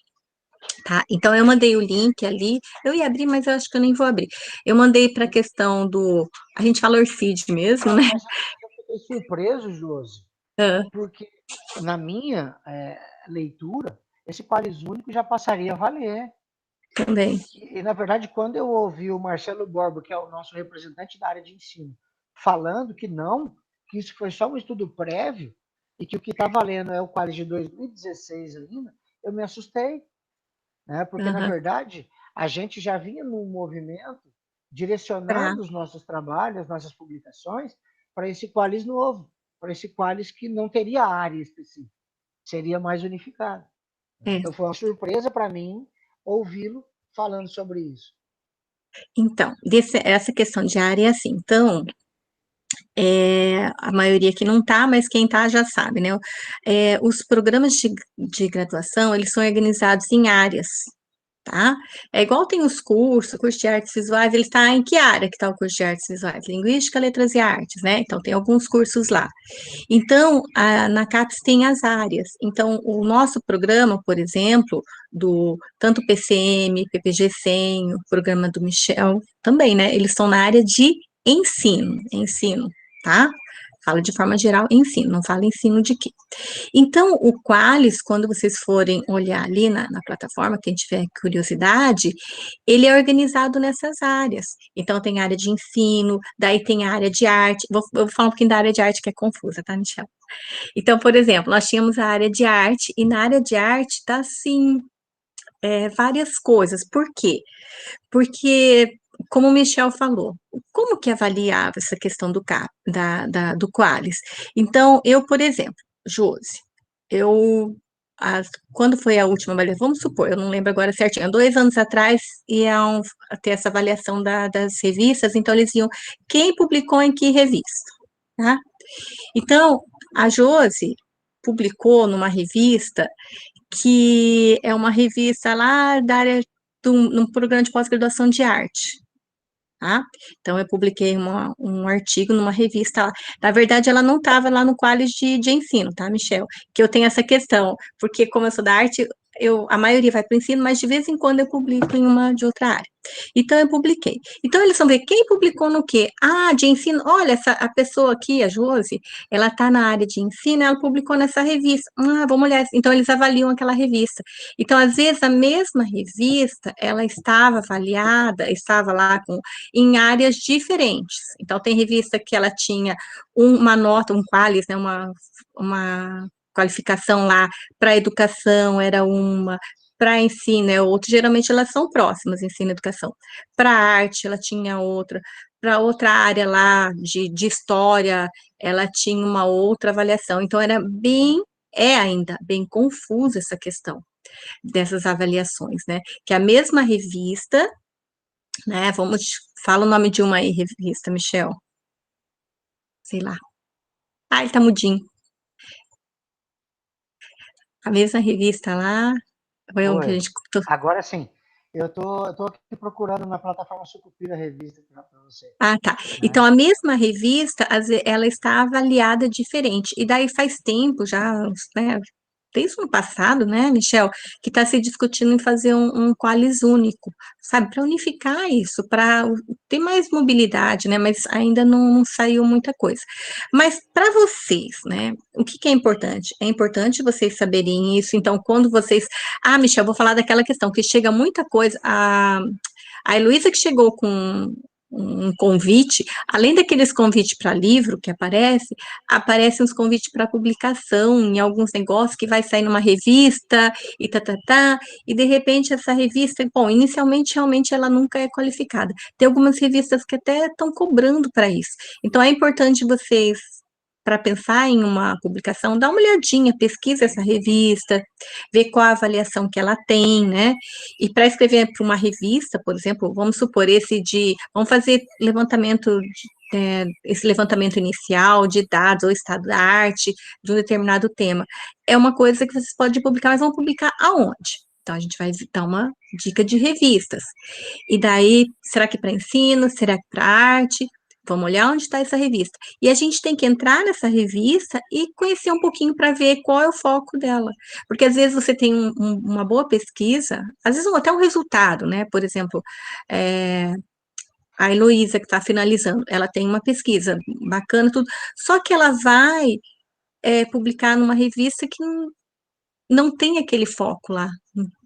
Tá? Então eu mandei o link ali. Eu ia abrir, mas eu acho que eu nem vou abrir. Eu mandei para a questão do. A gente fala Orcid mesmo, né? Mas eu fiquei surpreso, Josi, porque na minha leitura, esse qualis único já passaria a valer. Também. E, na verdade, quando eu ouvi o Marcelo Borba, que é o nosso representante da área de ensino, falando que não, que isso foi só um estudo prévio e que o que está valendo é o qualis de 2016 ainda, eu me assustei, né? Porque, na verdade, a gente já vinha num movimento direcionando os nossos trabalhos, as nossas publicações, para esse qualis novo, para esse qualis que não teria área específica, seria mais unificado. Então, foi uma surpresa para mim ouvi-lo falando sobre isso. Então, essa questão de área é assim. Então, a maioria que não está, mas quem está já sabe, né? Os programas de graduação, eles são organizados em áreas, tá? É igual tem os curso de artes visuais, ele está em que área que está o curso de artes visuais? Linguística, letras e artes, né? Então, tem alguns cursos lá. Então, na CAPES tem as áreas. Então, o nosso programa, por exemplo, tanto PCM, PPG-100, o programa do Michel, também, né? Eles estão na área de ensino, tá? Fala de forma geral, ensino, não fala ensino de quê. Então, o Qualis, quando vocês forem olhar ali na plataforma, quem tiver curiosidade, ele é organizado nessas áreas. Então, tem área de ensino, daí tem a área de arte. Eu vou falar um pouquinho da área de arte, que é confusa, tá, Michel? Então, por exemplo, nós tínhamos a área de arte, e na área de arte tá assim, várias coisas. Por quê? Porque, como o Michel falou, como que avaliava essa questão do Qualis? Então, eu, por exemplo, Josi, eu, quando foi a última avaliação, vamos supor, eu não lembro agora certinho, há 2 anos atrás iam ter essa avaliação das revistas, então eles iam, quem publicou em que revista, tá? Então, a Josi publicou numa revista que é uma revista lá da área num programa de pós-graduação de arte, tá? Então, eu publiquei um artigo numa revista lá. Na verdade, ela não estava lá no Qualis de ensino, tá, Michel? Que eu tenho essa questão, porque como eu sou da arte, a maioria vai para o ensino, mas de vez em quando eu publico em uma de outra área. Então, eu publiquei. Então, eles vão ver quem publicou no quê? Ah, de ensino. Olha, a pessoa aqui, a Josi, ela está na área de ensino, ela publicou nessa revista. Ah, vamos olhar. Então, eles avaliam aquela revista. Então, às vezes, a mesma revista, ela estava avaliada, estava lá em áreas diferentes. Então, tem revista que ela tinha uma nota, um qualis, né, uma qualificação lá para educação, era uma, para ensino é outra, geralmente elas são próximas, ensino e educação. Para arte, ela tinha outra, para outra área lá de história, ela tinha uma outra avaliação. Então, é ainda bem confusa essa questão dessas avaliações, né? Que a mesma revista, né? Fala o nome de uma aí, revista, Michel. Sei lá. Ah, ele tá mudinho. A mesma revista lá. Foi um que a Oi. gente. Agora sim. Eu tô aqui procurando na plataforma Sucupira a revista para você. Ah, tá. Né? Então, a mesma revista, ela está avaliada diferente. E daí faz tempo já, né? Desde o ano passado, né, Michel, que está se discutindo em fazer um Qualis único, sabe, para unificar isso, para ter mais mobilidade, né, mas ainda não saiu muita coisa. Mas para vocês, né, o que é importante? É importante vocês saberem isso, então, quando vocês... Ah, Michel, vou falar daquela questão, que chega muita coisa, a Heloísa que chegou com um convite, além daqueles convites para livro que aparecem os convites para publicação em alguns negócios que vai sair numa revista e de repente essa revista, bom, inicialmente realmente ela nunca é qualificada. Tem algumas revistas que até estão cobrando para isso. Então é importante vocês, para pensar em uma publicação, dar uma olhadinha, pesquisa essa revista, ver qual a avaliação que ela tem, né? E para escrever para uma revista, por exemplo, vamos supor vamos fazer esse levantamento inicial de dados ou estado da arte de um determinado tema. É uma coisa que vocês podem publicar, mas vão publicar aonde? Então, a gente vai dar uma dica de revistas. E daí, será que para ensino? Será que para arte? Vamos olhar onde está essa revista. E a gente tem que entrar nessa revista e conhecer um pouquinho para ver qual é o foco dela. Porque às vezes você tem uma boa pesquisa, às vezes até um resultado, né? Por exemplo, a Heloísa, que está finalizando, ela tem uma pesquisa bacana, tudo, só que ela vai publicar numa revista que não tem aquele foco lá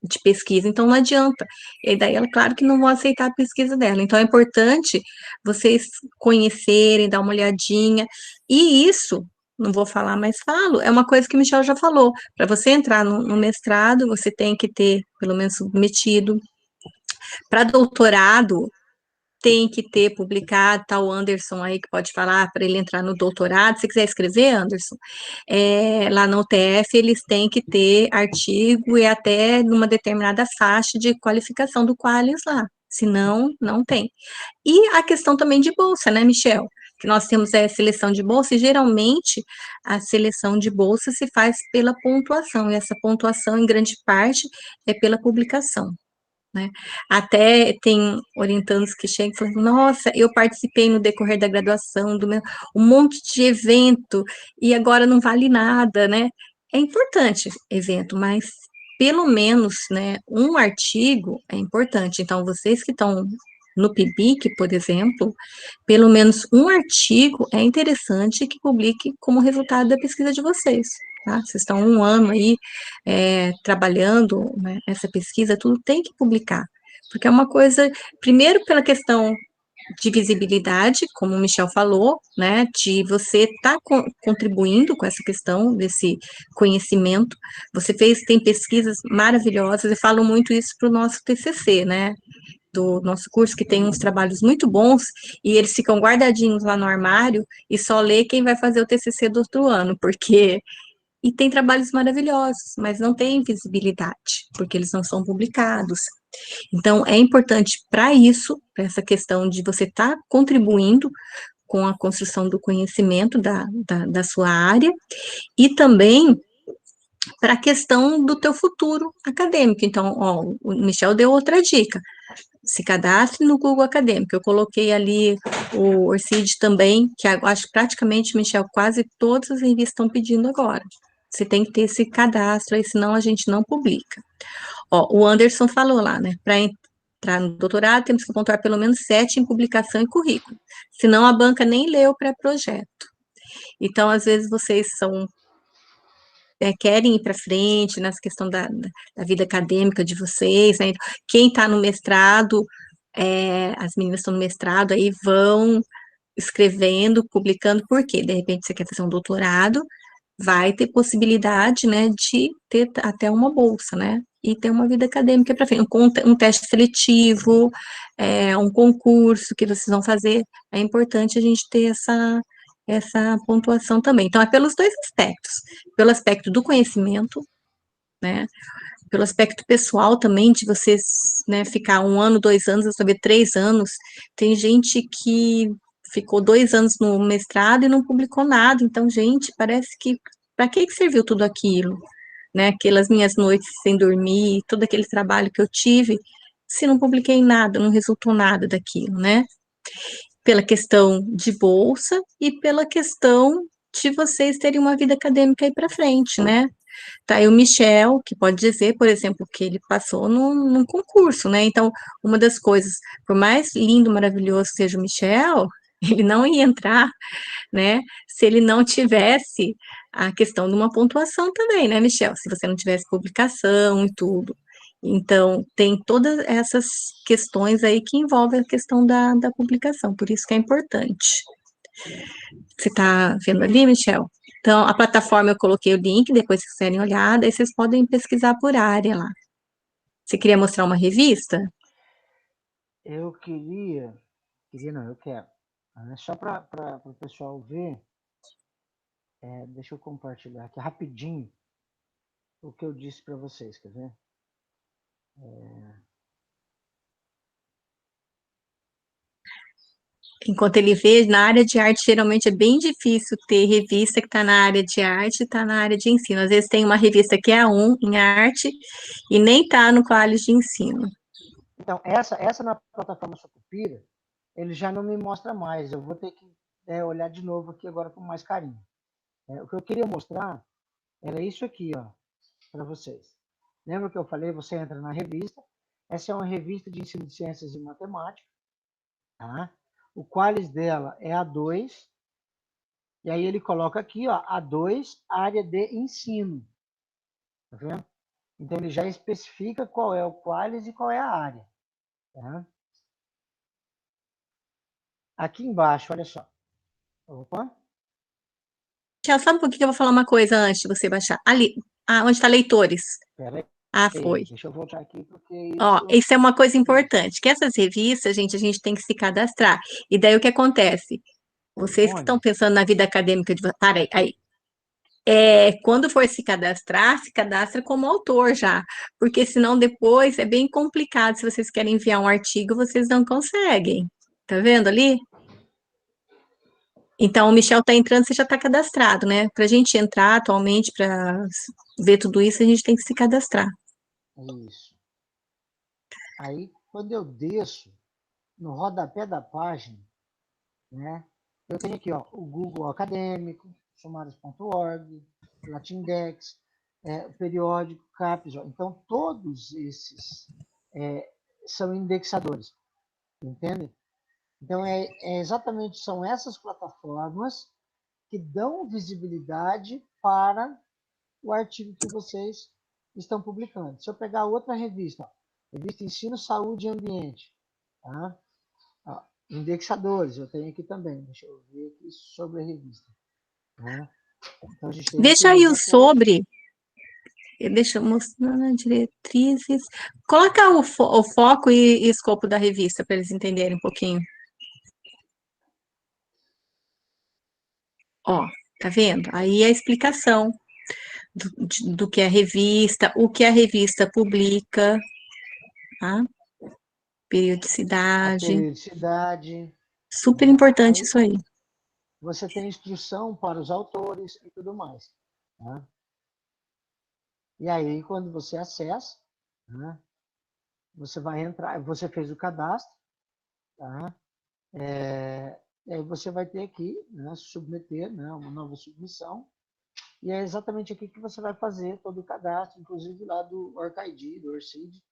de pesquisa, então não adianta. E daí, ela, claro que não vão aceitar a pesquisa dela. Então, é importante vocês conhecerem, dar uma olhadinha, e isso, não vou falar, mas falo, é uma coisa que o Michel já falou, para você entrar no mestrado, você tem que ter, pelo menos, submetido. Para doutorado, tem que ter publicado, tá o Anderson aí que pode falar para ele entrar no doutorado, se quiser escrever, Anderson, lá na UTF eles têm que ter artigo e até numa determinada faixa de qualificação do Qualis lá, senão não tem. E a questão também de bolsa, né, Michel? Que nós temos a seleção de bolsa e geralmente a seleção de bolsa se faz pela pontuação, e essa pontuação em grande parte é pela publicação. Né? Até tem orientandos que chegam e falam, nossa, eu participei no decorrer da graduação, um monte de evento, e agora não vale nada, né? É importante evento, mas pelo menos, né, um artigo é importante. Então, vocês que estão no PIBIC, por exemplo, pelo menos um artigo é interessante que publique como resultado da pesquisa de vocês. Tá? Vocês estão 1 ano aí trabalhando, né, essa pesquisa, tudo tem que publicar, porque é uma coisa, primeiro pela questão de visibilidade, como o Michel falou, né, de você estar contribuindo com essa questão desse conhecimento. Você tem pesquisas maravilhosas, eu falo muito isso para o nosso TCC, né, do nosso curso, que tem uns trabalhos muito bons, e eles ficam guardadinhos lá no armário, e só lê quem vai fazer o TCC do outro ano, porque... E tem trabalhos maravilhosos, mas não tem visibilidade, porque eles não são publicados. Então, é importante para isso, para essa questão de você estar contribuindo com a construção do conhecimento da sua área, e também para a questão do teu futuro acadêmico. Então, ó, o Michel deu outra dica, se cadastre no Google Acadêmico. Eu coloquei ali o Orcid também, que eu acho que praticamente, Michel, quase todas as revistas estão pedindo agora. Você tem que ter esse cadastro aí, senão a gente não publica. Ó, o Anderson falou lá, né? Para entrar no doutorado, temos que pontuar pelo menos 7 em publicação e currículo. Senão a banca nem lê o pré-projeto. Então, às vezes, vocês querem ir para frente nessa questão da vida acadêmica de vocês, né? Quem está no mestrado, as meninas estão no mestrado, aí vão escrevendo, publicando, porque de repente você quer fazer um doutorado, vai ter possibilidade, né, de ter até uma bolsa, né, e ter uma vida acadêmica para frente, um teste seletivo, um concurso que vocês vão fazer, é importante a gente ter essa pontuação também. Então, é pelos dois aspectos, pelo aspecto do conhecimento, né, pelo aspecto pessoal também, de vocês, né, ficar 1 ano, 2 anos, eu saber 3 anos, tem gente que ficou 2 anos no mestrado e não publicou nada, então, gente, parece que, para que serviu tudo aquilo, né, aquelas minhas noites sem dormir, todo aquele trabalho que eu tive, se não publiquei nada, não resultou nada daquilo, né, pela questão de bolsa e pela questão de vocês terem uma vida acadêmica aí para frente, né, tá aí o Michel, que pode dizer, por exemplo, que ele passou num concurso, né? Então, uma das coisas, por mais lindo, maravilhoso que seja o Michel, ele não ia entrar, né? Se ele não tivesse a questão de uma pontuação também, né, Michel? Se você não tivesse publicação e tudo. Então, tem todas essas questões aí que envolvem a questão da publicação, por isso que é importante. Você está vendo ali, Michel? Então, a plataforma eu coloquei o link, depois se quiserem olhar, daí vocês podem pesquisar por área lá. Você queria mostrar uma revista? Eu não, eu quero. Só para o pessoal ver, deixa eu compartilhar aqui rapidinho o que eu disse para vocês, quer ver? Enquanto ele vê, na área de arte, geralmente é bem difícil ter revista que está na área de arte e está na área de ensino. Às vezes tem uma revista que é A1 em arte e nem está no Qualis de ensino. Então, essa na plataforma Sucupira, ele já não me mostra mais. Eu vou ter que olhar de novo aqui agora com mais carinho. O que eu queria mostrar era isso aqui, ó, para vocês. Lembra que eu falei? Você entra na revista. Essa é uma revista de ensino de ciências e matemática. Tá? O Qualis dela é A2. E aí ele coloca aqui, ó, A2, área de ensino. Tá vendo? Então ele já especifica qual é o Qualis e qual é a área. Tá? Aqui embaixo, olha só. Opa. Já sabe por que eu vou falar uma coisa antes de você baixar? Ali, onde está leitores? Pera Ah, aí, foi. deixa eu voltar aqui, porque Ó, isso... isso é uma coisa importante, que essas revistas, gente, a gente tem que se cadastrar. E daí o que acontece? Vocês que estão Onde? pensando na vida acadêmica de... Para aí. Quando for se cadastra como autor já, porque senão depois é bem complicado. Se vocês querem enviar um artigo, vocês não conseguem. Tá vendo ali? Então, o Michel está entrando, você já está cadastrado, né? Para a gente entrar atualmente, para ver tudo isso, a gente tem que se cadastrar. Isso. Aí, quando eu desço, no rodapé da página, né, eu tenho aqui, ó, o Google Acadêmico, sumários.org, Latindex, o periódico, CAPES. Ó. Então, todos esses são indexadores, entende? Então, exatamente, são essas plataformas que dão visibilidade para o artigo que vocês estão publicando. Se eu pegar outra revista, ó, revista Ensino, Saúde e Ambiente, tá? Ó, Indexadores, eu tenho aqui também. Deixa eu ver aqui sobre a revista. Né? Então, a gente tem Deixa aqui aí os o autores. sobre, deixa eu mostrar diretrizes. Coloca o foco e escopo da revista para eles entenderem um pouquinho. Ó, tá vendo? Aí a explicação do que é a revista, o que a revista publica, tá? A Periodicidade. periodicidade. Super Né? importante Aí isso aí. você tem instrução para os autores e tudo mais. Né? E aí, quando você acessa, né, você vai entrar, você fez o cadastro, tá? E aí você vai ter aqui, né, submeter, né, uma nova submissão, e é exatamente aqui que você vai fazer todo o cadastro, inclusive lá do OrcID, do ORCID,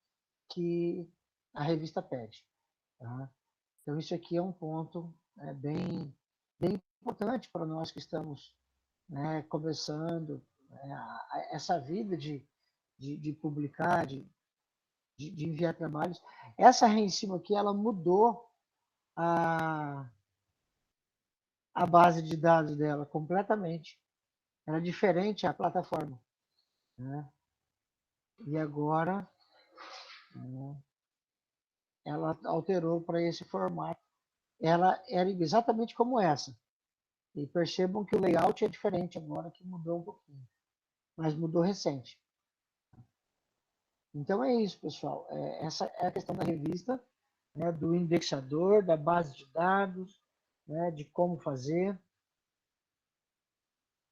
que a revista pede. Tá? Então, isso aqui é um ponto bem importante para nós que estamos, né, começando, né, essa vida de publicar, de enviar trabalhos. Essa Rencima aqui, ela mudou a, a base de dados dela completamente. Era diferente a plataforma. Né? E agora, né, ela alterou para esse formato. Ela era exatamente como essa. E percebam que o layout é diferente agora, que mudou um pouquinho. Mas mudou recente. Então é isso, pessoal. Essa é a questão da revista, né, do indexador, da base de dados, né, de como fazer.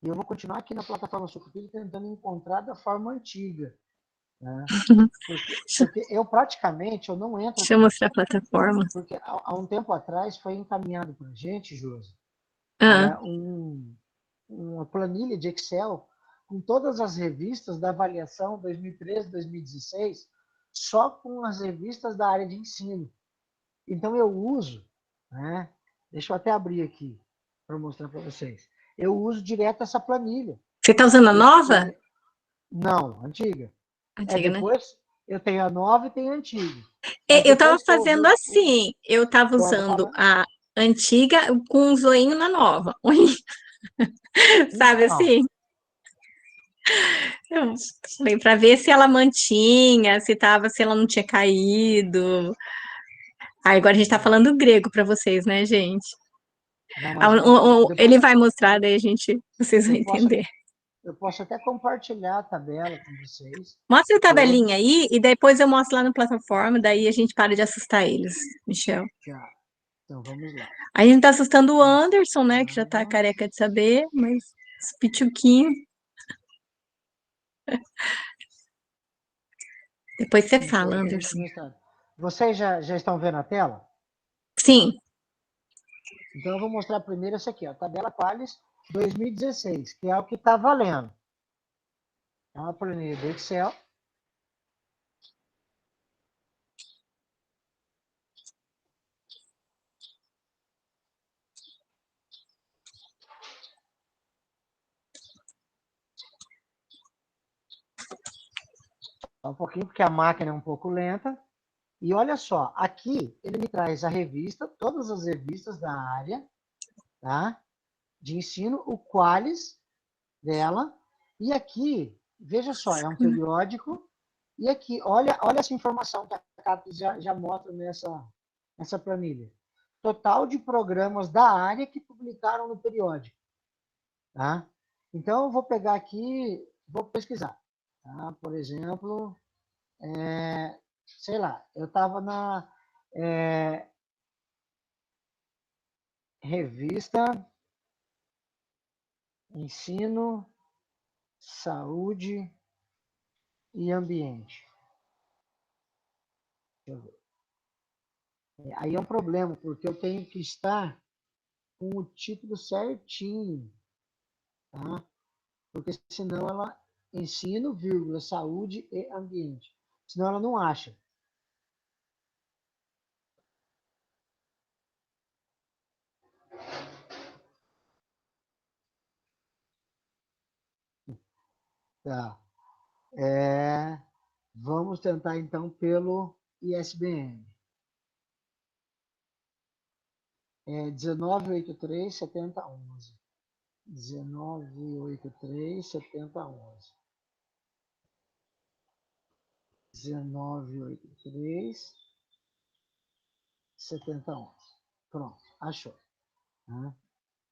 E eu vou continuar aqui na plataforma Sucupira tentando encontrar da forma antiga. Né? Porque eu praticamente eu não entro Deixa eu aqui. mostrar a plataforma. Porque há um tempo atrás foi encaminhado para a gente, Josi, Ah, uma planilha de Excel com todas as revistas da avaliação 2013, 2016, só com as revistas da área de ensino. Então eu uso, né? Deixa eu até abrir aqui para mostrar para vocês. Eu uso direto essa planilha. você está usando a nova? Não, antiga. Antiga, né? Depois eu tenho a nova e tenho a antiga. Mas Eu estava depois que eu fazendo usei. assim, eu estava Pode usando falar? a antiga com um zoinho na nova. Sabe Então, assim? Eu falei para ver se ela mantinha, se ela não tinha caído. Aí agora a gente está falando grego para vocês, né, gente? não, mas depois Ele vai mostrar, daí vocês vão eu posso, entender. eu posso até compartilhar a tabela com vocês. Mostra a tabelinha Todos. aí e depois eu mostro lá na plataforma, daí a gente para de assustar eles, Michel. Já. Então vamos lá. A gente tá assustando o Anderson, né, que já tá Mestrado. careca de saber, mas os pituquinhos. Depois você Então, fala, gerente de Anderson. mestrado. Vocês já estão vendo a tela? Sim. Então, eu vou mostrar primeiro essa aqui, ó, tabela Qualis 2016, que é o que está valendo. É uma planilha do Excel. Só um pouquinho, porque a máquina é um pouco lenta. E olha só, aqui ele me traz a revista, todas as revistas da área, tá? De ensino, o Qualis dela. E aqui, veja só, é um periódico. E aqui, olha essa informação que a CAPES já mostra nessa planilha. Total de programas da área que publicaram no periódico. Tá? Então, eu vou pegar aqui, vou pesquisar. Tá? Por exemplo, sei lá, eu estava na revista Ensino, Saúde e Ambiente. Deixa eu ver. Aí é um problema, porque eu tenho que estar com o título certinho, tá? Porque senão ela ensino, vírgula, saúde e ambiente. Senão ela não acha. Tá. Vamos tentar então pelo ISBN. é 1983 7011. 1983 7011. 1983 7011. Pronto, achou. Né?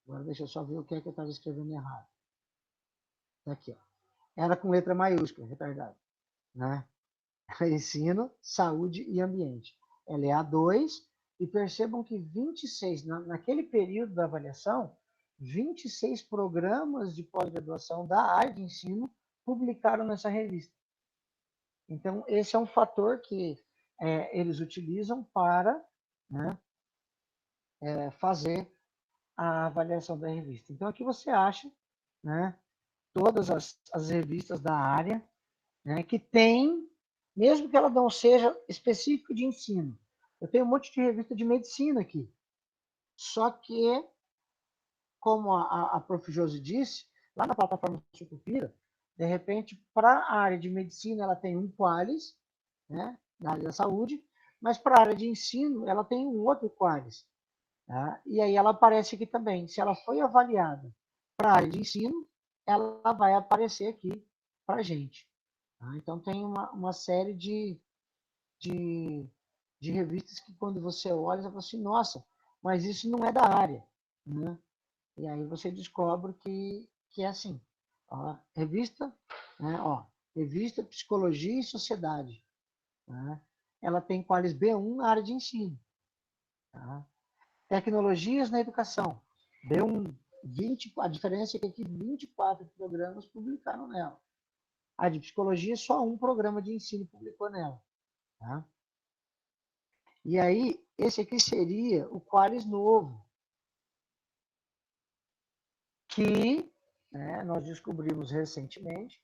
Agora deixa eu só ver o que é que eu estava escrevendo errado. Tá aqui, ó. Era com letra maiúscula, retardado. Né? Ensino, saúde e ambiente. Ela é A2, e percebam que 26, naquele período da avaliação, 26 programas de pós-graduação da área de ensino publicaram nessa revista. Então, esse é um fator que eles utilizam para, né, fazer a avaliação da revista. Então, aqui você acha, né, todas as revistas da área, né, que tem, mesmo que ela não seja específica de ensino. Eu tenho um monte de revista de medicina aqui. Só que, como a Prof. Josi disse, lá na plataforma Sucupira, de repente, para a área de medicina, ela tem um Qualis, né, na área da saúde, mas para a área de ensino, ela tem um outro Qualis. Tá? E aí ela aparece aqui também. Se ela foi avaliada para a área de ensino, ela vai aparecer aqui para a gente. Tá? Então, tem uma série de revistas que, quando você olha, você fala assim, nossa, mas isso não é da área. Né? E aí você descobre que é assim. Ó, revista, né, ó, revista Psicologia e Sociedade. Tá? Ela tem Qualis B1 na área de ensino. Tá? Tecnologias na educação. B1, 20, a diferença é que aqui 24 programas publicaram nela. A de psicologia, só um programa de ensino publicou nela. Tá? E aí, esse aqui seria o Qualis novo, que, né, nós descobrimos recentemente,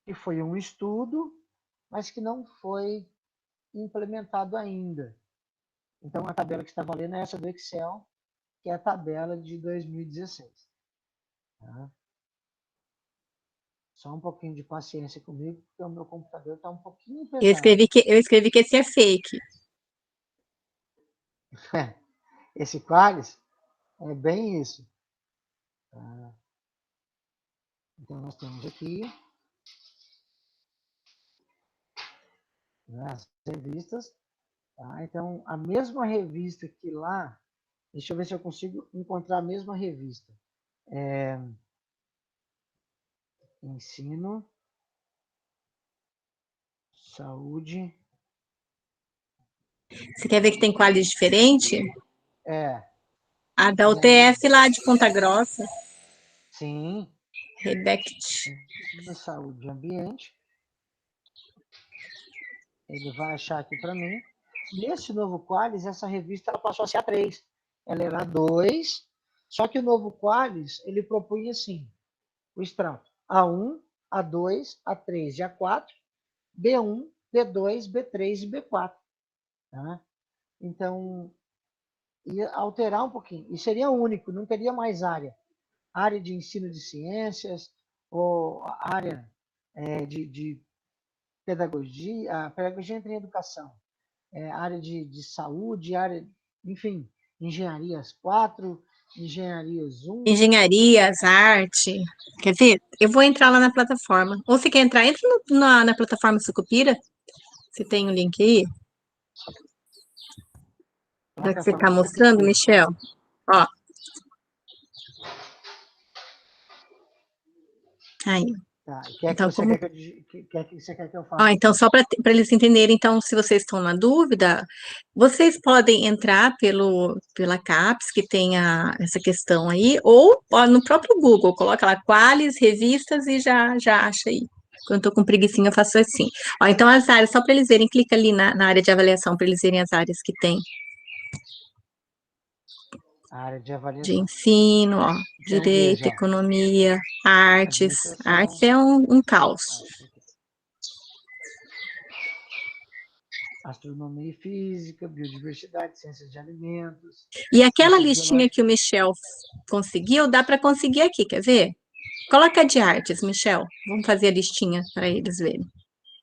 que foi um estudo, mas que não foi implementado ainda. Então, a tabela que está valendo é essa do Excel, que é a tabela de 2016. Tá? Só um pouquinho de paciência comigo, porque o meu computador está um pouquinho pesado. Eu escrevi que esse é fake. Esse Qualis é bem isso. Tá? Então, nós temos aqui, né, as revistas. Tá? Então, a mesma revista que lá, deixa eu ver se eu consigo encontrar a mesma revista. Ensino, saúde. Você quer ver que tem qualis diferente? É. A da UTF lá de Ponta Grossa. Sim. Rebect. Ensino, saúde e ambiente. Ele vai achar aqui para mim. Nesse novo Qualis, essa revista ela passou a ser A3. Ela era A2, só que o novo Qualis, ele propunha assim, o extrato A1, A2, A3 e A4, B1, B2, B3 e B4. Tá? Então, ia alterar um pouquinho. E seria único, não teria mais área. Área de ensino de ciências, ou área de pedagogia. A pedagogia entra em educação. Área de saúde, área, enfim, engenharias 4, engenharias 1. Engenharias, arte. Quer ver? Eu vou entrar lá na plataforma. Ou você quer entrar? Entra na plataforma Sucupira. Você tem o link aí? Já que você está mostrando, Michel. Ó. Aí. Tá. Então, você quer que eu faça? Ó, então, só para eles entenderem, então, se vocês estão na dúvida, vocês podem entrar pela CAPES, que tem essa questão aí, ou ó, no próprio Google, coloca lá Qualis, revistas e já acha aí. Quando eu tô com preguicinha, eu faço assim. Ó, então, as áreas, só para eles verem, clica ali na área de avaliação, para eles verem as áreas que tem. A área de avaliação. De ensino, ó, direito, economia, artes. Artes é um caos. Astronomia e física, biodiversidade, ciências de alimentos. E aquela listinha que o Michel conseguiu, dá para conseguir aqui, quer ver? Coloca de artes, Michel. Vamos fazer a listinha para eles verem.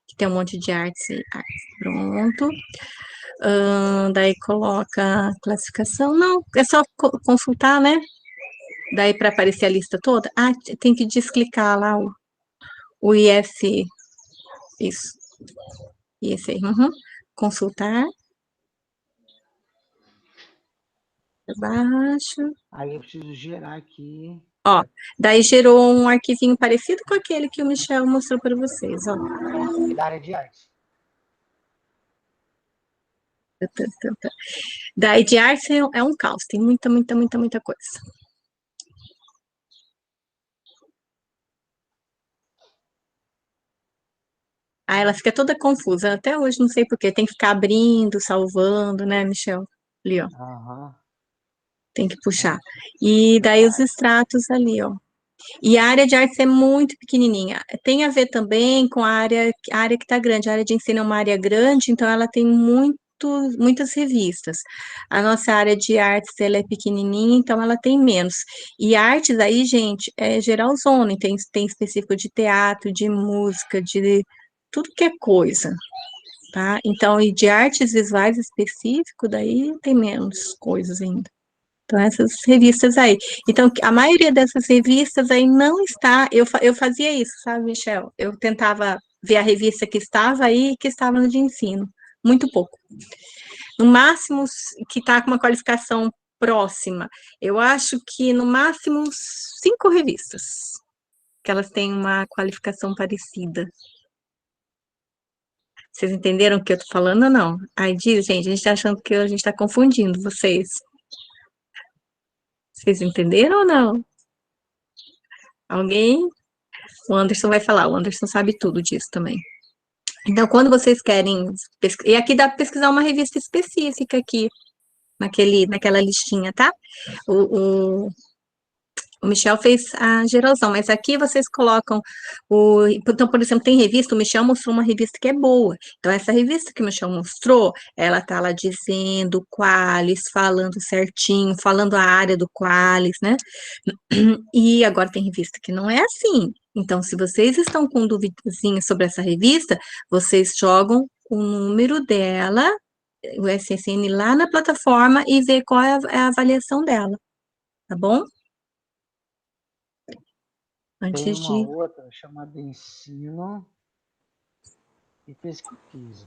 Que tem um monte de artes e artes. Pronto. Daí coloca classificação, não, é só consultar, né? Daí para aparecer a lista toda, tem que desclicar lá o IF, isso, IF aí, consultar, baixo, Aí eu preciso gerar aqui. ó, daí gerou um arquivinho parecido com aquele que o Michel mostrou para vocês, ó. Da área de arte. Daí de arte é um caos, tem muita coisa. Aí ela fica toda confusa, até hoje não sei por quê, tem que ficar abrindo, salvando, né, Michel? Ali, ó, Aham. tem que puxar. E daí os extratos ali, ó. E a área de artes é muito pequenininha. Tem a ver também com a área que está grande. A área de ensino é uma área grande, então ela tem muitas revistas. A nossa área de artes, ela é pequenininha, então ela tem menos. E artes aí, gente, é geralzona, tem específico de teatro, de música, de tudo que é coisa, tá? Então, e de artes visuais específico, daí tem menos coisas ainda. Então, essas revistas aí. Então, a maioria dessas revistas aí não está. Eu fazia isso, sabe, Michel? Eu tentava ver a revista que estava aí e que estava no de ensino. Muito pouco. No máximo, que está com uma qualificação próxima. Eu acho que no máximo 5 revistas, que elas têm uma qualificação parecida. Vocês entenderam o que eu tô falando ou não? Aí diz, gente, a gente tá achando que a gente tá confundindo vocês. Vocês entenderam ou não? Alguém? O Anderson vai falar, o Anderson sabe tudo disso também. Então, quando vocês querem e aqui dá para pesquisar uma revista específica aqui, naquela listinha, tá? O, o Michel fez a geralzão, mas aqui vocês colocam então, por exemplo, tem revista, o Michel mostrou uma revista que é boa. Então, essa revista que o Michel mostrou, ela tá lá dizendo qualis, falando certinho, falando a área do qualis, né? E agora tem revista que não é assim. Então, se vocês estão com duvidazinhas sobre essa revista, vocês jogam o número dela, o SSN, lá na plataforma e vê qual é a avaliação dela, tá bom? Tem Antes uma de... outra chamada Ensino e Pesquisa.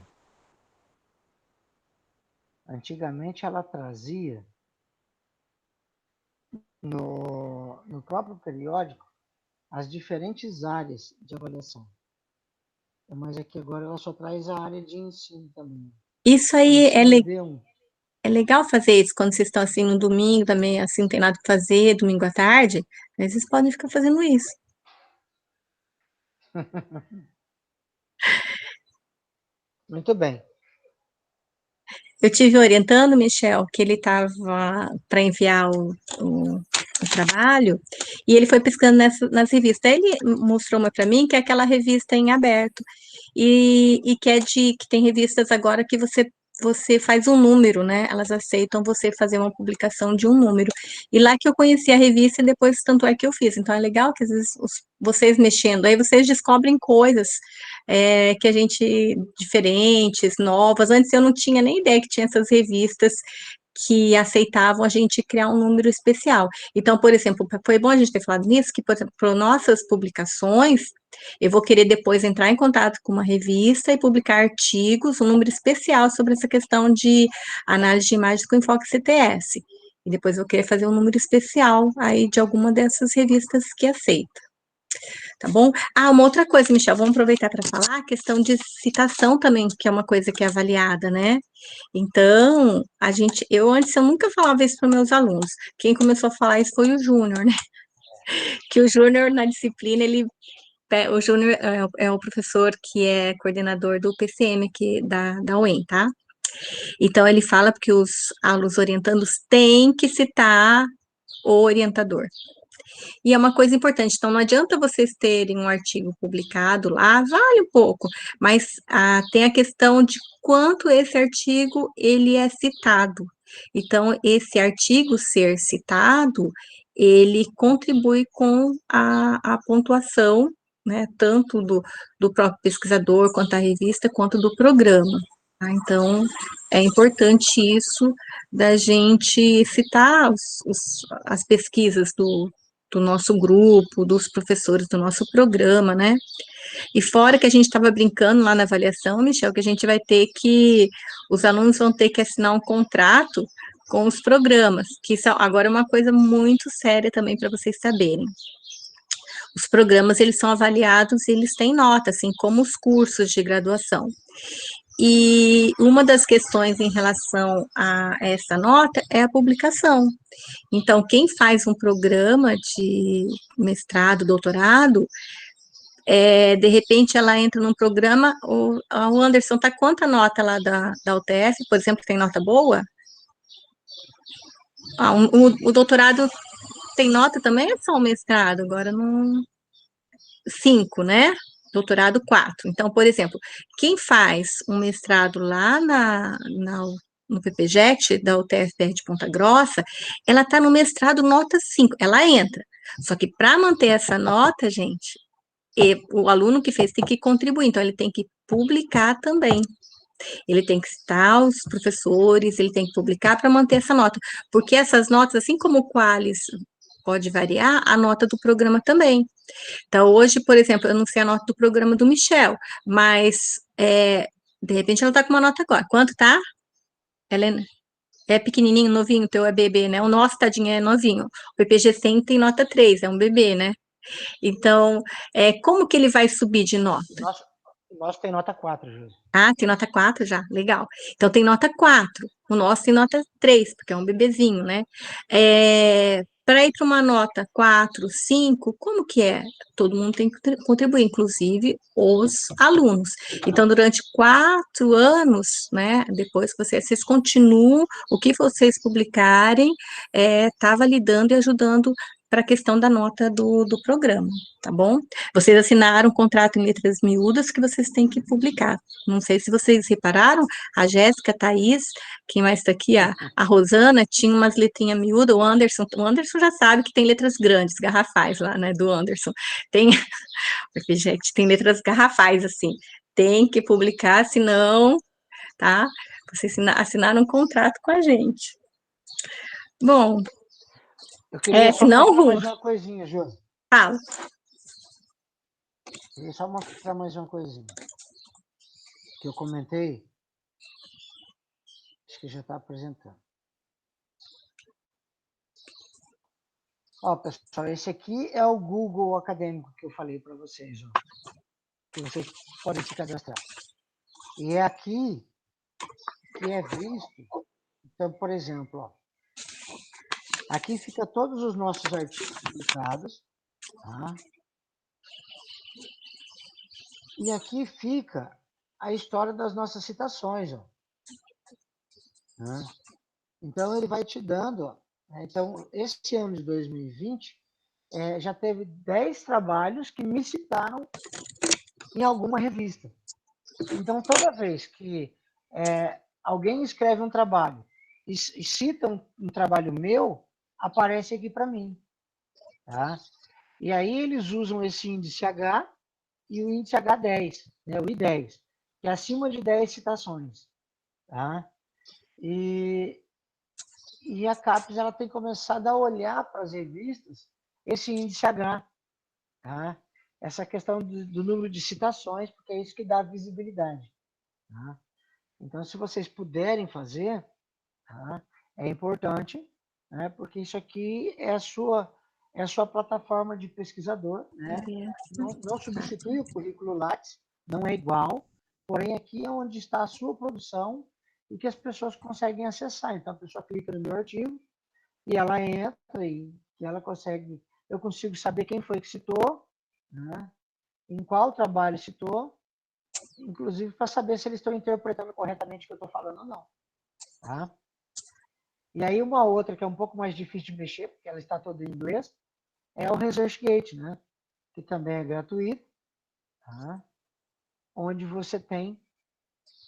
Antigamente ela trazia no próprio periódico as diferentes áreas de avaliação. Mas aqui agora ela só traz a área de ensino também. Isso aí Ensino B1. é legal fazer isso quando vocês estão assim no domingo também, assim, não tem nada para fazer, domingo à tarde, aí vocês podem ficar fazendo isso. Muito bem. Eu tive orientando, Michel, que ele estava para enviar o trabalho, e ele foi pesquisando nas revistas. Aí ele mostrou uma para mim, que é aquela revista em aberto, e que tem revistas agora que você faz um número, né? Elas aceitam você fazer uma publicação de um número. E lá que eu conheci a revista, e depois tanto é que eu fiz. Então é legal que às vezes vocês mexendo, aí vocês descobrem coisas que a gente, diferentes, novas. Antes eu não tinha nem ideia que tinha essas revistas que aceitavam a gente criar um número especial. Então, por exemplo, foi bom a gente ter falado nisso, que, por exemplo, para nossas publicações, eu vou querer depois entrar em contato com uma revista e publicar artigos, um número especial sobre essa questão de análise de imagens com enfoque CTS. E depois eu vou querer fazer um número especial aí de alguma dessas revistas que aceita. Tá bom? Uma outra coisa, Michel, vamos aproveitar para falar a questão de citação também, que é uma coisa que é avaliada, né? Então, eu antes eu nunca falava isso para meus alunos. Quem começou a falar isso foi o Júnior, né? Que o Júnior na disciplina, o Júnior é o professor que é coordenador do PCM aqui da UEM, tá? Então, ele fala que os alunos orientandos têm que citar o orientador. E é uma coisa importante, então não adianta vocês terem um artigo publicado lá, vale um pouco, mas tem a questão de quanto esse artigo ele é citado. Então, esse artigo ser citado, ele contribui com a pontuação, né, tanto do próprio pesquisador, quanto da revista, quanto do programa, Então, é importante isso da gente citar as pesquisas do nosso grupo, dos professores do nosso programa, né? E fora que a gente estava brincando lá na avaliação, Michel, que a gente vai ter que, os alunos vão ter que assinar um contrato com os programas, que isso agora é uma coisa muito séria também para vocês saberem. Os programas, eles são avaliados e eles têm nota, assim como os cursos de graduação. E uma das questões em relação a essa nota é a publicação. Então, quem faz um programa de mestrado, doutorado, de repente ela entra num programa, o Anderson, tá quanta nota lá da UTF, por exemplo, tem nota boa? O doutorado tem nota também, é só o mestrado, agora não... 5, né? Doutorado 4. Então, por exemplo, quem faz um mestrado lá no PPJET, da UTFPR de Ponta Grossa, ela está no mestrado nota 5, ela entra. Só que para manter essa nota, gente, o aluno que fez tem que contribuir, então ele tem que publicar também. Ele tem que citar os professores, ele tem que publicar para manter essa nota, porque essas notas, assim como o Qualis pode variar, a nota do programa também. Então, hoje, por exemplo, eu não sei a nota do programa do Michel, mas, de repente, ela está com uma nota agora. Quanto tá? Helena? É pequenininho, novinho, o teu é bebê, né? O nosso, tadinho, é novinho. O PPG 100 tem nota 3, é um bebê, né? Então, como que ele vai subir de nota? O nosso tem nota 4, Júlio. Ah, tem nota 4 já, legal. Então, tem nota 4. O nosso tem nota 3, porque é um bebezinho, né? Para ir para uma nota 4, 5, como que é? Todo mundo tem que contribuir, inclusive os alunos. Então, durante 4 anos, né, depois que vocês continuam, o que vocês publicarem, tá validando e ajudando para a questão da nota do programa, tá bom? Vocês assinaram um contrato em letras miúdas que vocês têm que publicar. Não sei se vocês repararam, a Jéssica, a Thaís, quem mais está aqui? A Rosana tinha umas letrinhas miúdas, o Anderson já sabe que tem letras grandes, garrafais lá, né, do Anderson. Tem, porque, gente, tem letras garrafais, assim, tem que publicar, senão, tá? Vocês assinaram um contrato com a gente. Bom, eu queria só senão, mostrar Ru, mais uma coisinha, Júlio. fala. Queria só mostrar mais uma coisinha. Que eu comentei, acho que já está apresentando. Ó, pessoal, esse aqui é o Google Acadêmico que eu falei para vocês, ó, que vocês podem se cadastrar. E é aqui que é visto, então, por exemplo, ó, aqui fica todos os nossos artigos publicados, tá? E aqui fica a história das nossas citações, ó, né? Então, ele vai te dando, ó, né? Então, esse ano de 2020, já teve 10 trabalhos que me citaram em alguma revista. Então, toda vez que alguém escreve um trabalho e cita um trabalho meu, aparece aqui para mim. Tá? E aí eles usam esse índice H e o índice H10, né, o I10, que é acima de 10 citações. Tá? E a CAPES ela tem começado a olhar para as revistas esse índice H. Tá? Essa questão do número de citações, porque é isso que dá visibilidade. Tá? Então, se vocês puderem fazer, tá? É importante, né? Porque isso aqui é a sua plataforma de pesquisador, né? Não substitui o currículo Lattes, não é igual, porém aqui é onde está a sua produção e que as pessoas conseguem acessar. Então, a pessoa clica no meu artigo e ela entra e ela consegue, eu consigo saber quem foi que citou, né? Em qual trabalho citou, inclusive para saber se eles estão interpretando corretamente o que eu estou falando ou não. Tá? E aí uma outra que é um pouco mais difícil de mexer, porque ela está toda em inglês, é o ResearchGate, né? Que também é gratuito, tá? Onde você tem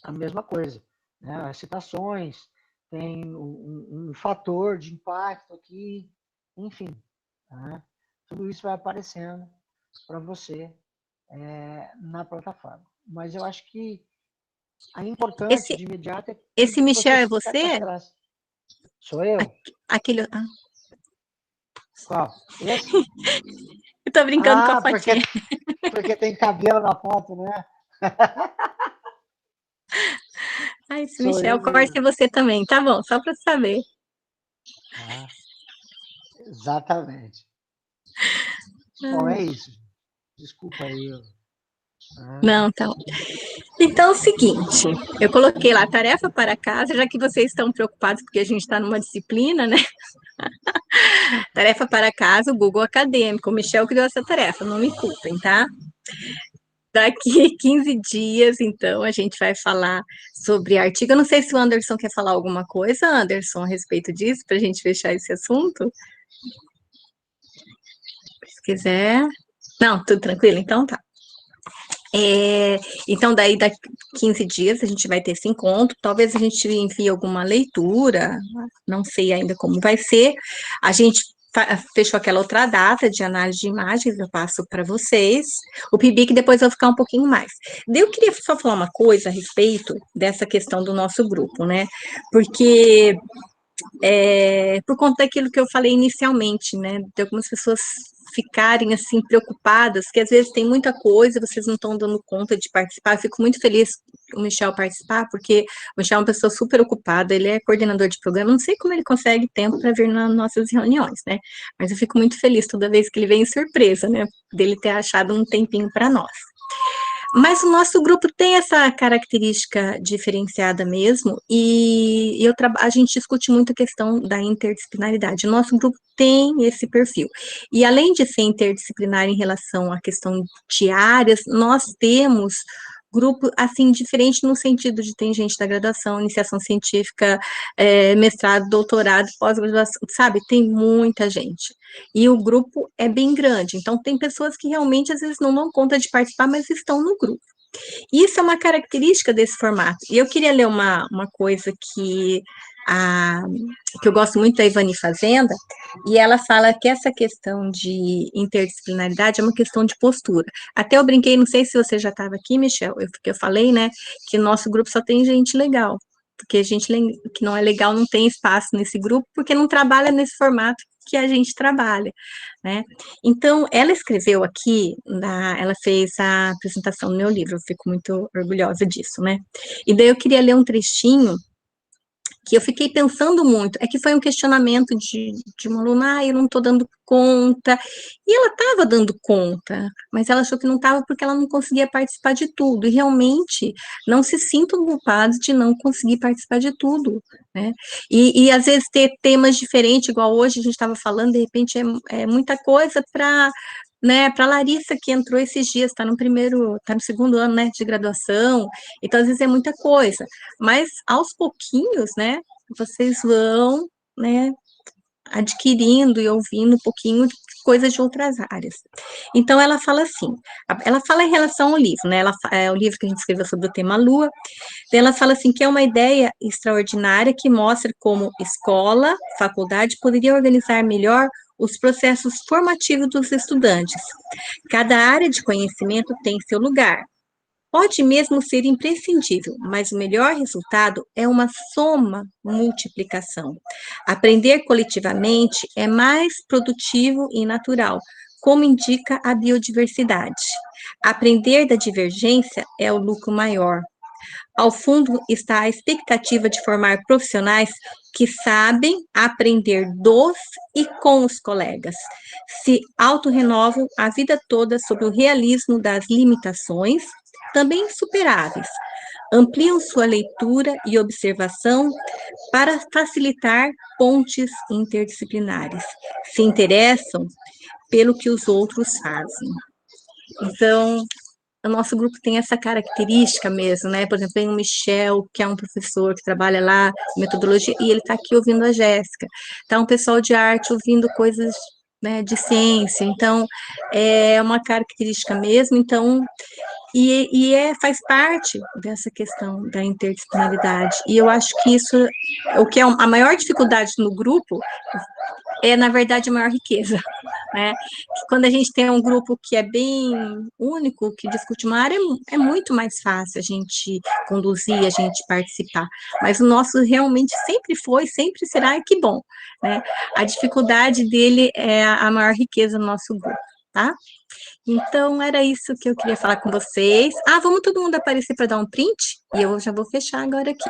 a mesma coisa, né? As citações, tem um fator de impacto aqui, enfim. Tá? Tudo isso vai aparecendo para você na plataforma. Mas eu acho que A importante Esse, de imediato é esse que Michel é você você? Sou eu? Aquele. Qual? Esse? Eu tô brincando com a Ah, fotinha. porque tem cabelo na foto, né? Ah, esse Sou Michel eu Corte é mesmo. você também. Tá bom, só para saber. Ah, exatamente. Bom, Ai, é isso. Desculpa aí. Ah, não, tá. Então é o seguinte, eu coloquei lá tarefa para casa, já que vocês estão preocupados porque a gente está numa disciplina, né? Tarefa para casa, o Google Acadêmico. O Michel criou essa tarefa, não me culpem, tá? Daqui 15 dias, então, a gente vai falar sobre artigo. Eu não sei se o Anderson quer falar alguma coisa, Anderson, a respeito disso, para a gente fechar esse assunto. Se quiser. Não, tudo tranquilo? Então tá. Então, daí, daqui 15 dias, a gente vai ter esse encontro. Talvez a gente envie alguma leitura, não sei ainda como vai ser. A gente fechou aquela outra data de análise de imagens, eu passo para vocês. O PIBIC depois vai ficar um pouquinho mais. Daí eu queria só falar uma coisa a respeito dessa questão do nosso grupo, né? Porque por conta daquilo que eu falei inicialmente, né, de algumas pessoas ficarem assim preocupadas, que às vezes tem muita coisa, vocês não estão dando conta de participar. Eu fico muito feliz o Michel participar, porque o Michel é uma pessoa super ocupada, ele é coordenador de programa, não sei como ele consegue tempo para vir nas nossas reuniões, né? Mas eu fico muito feliz toda vez que ele vem surpresa, né, dele ter achado um tempinho para nós. Mas o nosso grupo tem essa característica diferenciada mesmo, e a gente discute muito a questão da interdisciplinaridade. O nosso grupo tem esse perfil. E além de ser interdisciplinar em relação à questão de áreas, nós temos grupo, assim, diferente no sentido de tem gente da graduação, iniciação científica, mestrado, doutorado, pós-graduação, sabe? Tem muita gente. E o grupo é bem grande, então tem pessoas que realmente às vezes não dão conta de participar, mas estão no grupo. Isso é uma característica desse formato. E eu queria ler uma coisa que eu gosto muito da Ivani Fazenda, e ela fala que essa questão de interdisciplinaridade é uma questão de postura. Até eu brinquei, não sei se você já estava aqui, Michel, porque eu falei, né, que o nosso grupo só tem gente legal, porque gente que não é legal não tem espaço nesse grupo, porque não trabalha nesse formato que a gente trabalha, né? Então, ela escreveu aqui, ela fez a apresentação no meu livro, eu fico muito orgulhosa disso, né? E daí eu queria ler um trechinho que eu fiquei pensando muito, é que foi um questionamento de uma aluna, eu não estou dando conta, e ela estava dando conta, mas ela achou que não estava porque ela não conseguia participar de tudo, e realmente não se sintam culpados de não conseguir participar de tudo, né, e às vezes ter temas diferentes, igual hoje a gente estava falando, de repente é muita coisa para né, para Larissa que entrou esses dias, está no segundo ano, né, de graduação, então às vezes é muita coisa, mas aos pouquinhos, né, vocês vão, né, adquirindo e ouvindo um pouquinho de coisas de outras áreas. Então ela fala assim, ela fala em relação ao livro, né, é o livro que a gente escreveu sobre o tema Lua, ela fala assim que é uma ideia extraordinária que mostra como escola, faculdade poderia organizar melhor os processos formativos dos estudantes. Cada área de conhecimento tem seu lugar. Pode mesmo ser imprescindível, mas o melhor resultado é uma soma multiplicação. Aprender coletivamente é mais produtivo e natural, como indica a biodiversidade. Aprender da divergência é o lucro maior. Ao fundo está a expectativa de formar profissionais que sabem aprender dos e com os colegas, se autorrenovam a vida toda sob o realismo das limitações, também superáveis, ampliam sua leitura e observação para facilitar pontes interdisciplinares, se interessam pelo que os outros fazem. Então, o nosso grupo tem essa característica mesmo, né? Por exemplo, tem o Michel, que é um professor que trabalha lá em metodologia, e ele está aqui ouvindo a Jéssica. Está um pessoal de arte ouvindo coisas, né, de ciência. Então, é uma característica mesmo. Então, faz parte dessa questão da interdisciplinaridade. E eu acho que isso, o que é a maior dificuldade no grupo, é, na verdade, a maior riqueza. né? Que quando a gente tem um grupo que é bem único, que discute uma área, é muito mais fácil a gente conduzir, a gente participar. Mas o nosso realmente sempre foi, sempre será, e que bom, né? A dificuldade dele é a maior riqueza do nosso grupo, tá? Então, era isso que eu queria falar com vocês. Ah, vamos todo mundo aparecer para dar um print? E eu já vou fechar agora aqui.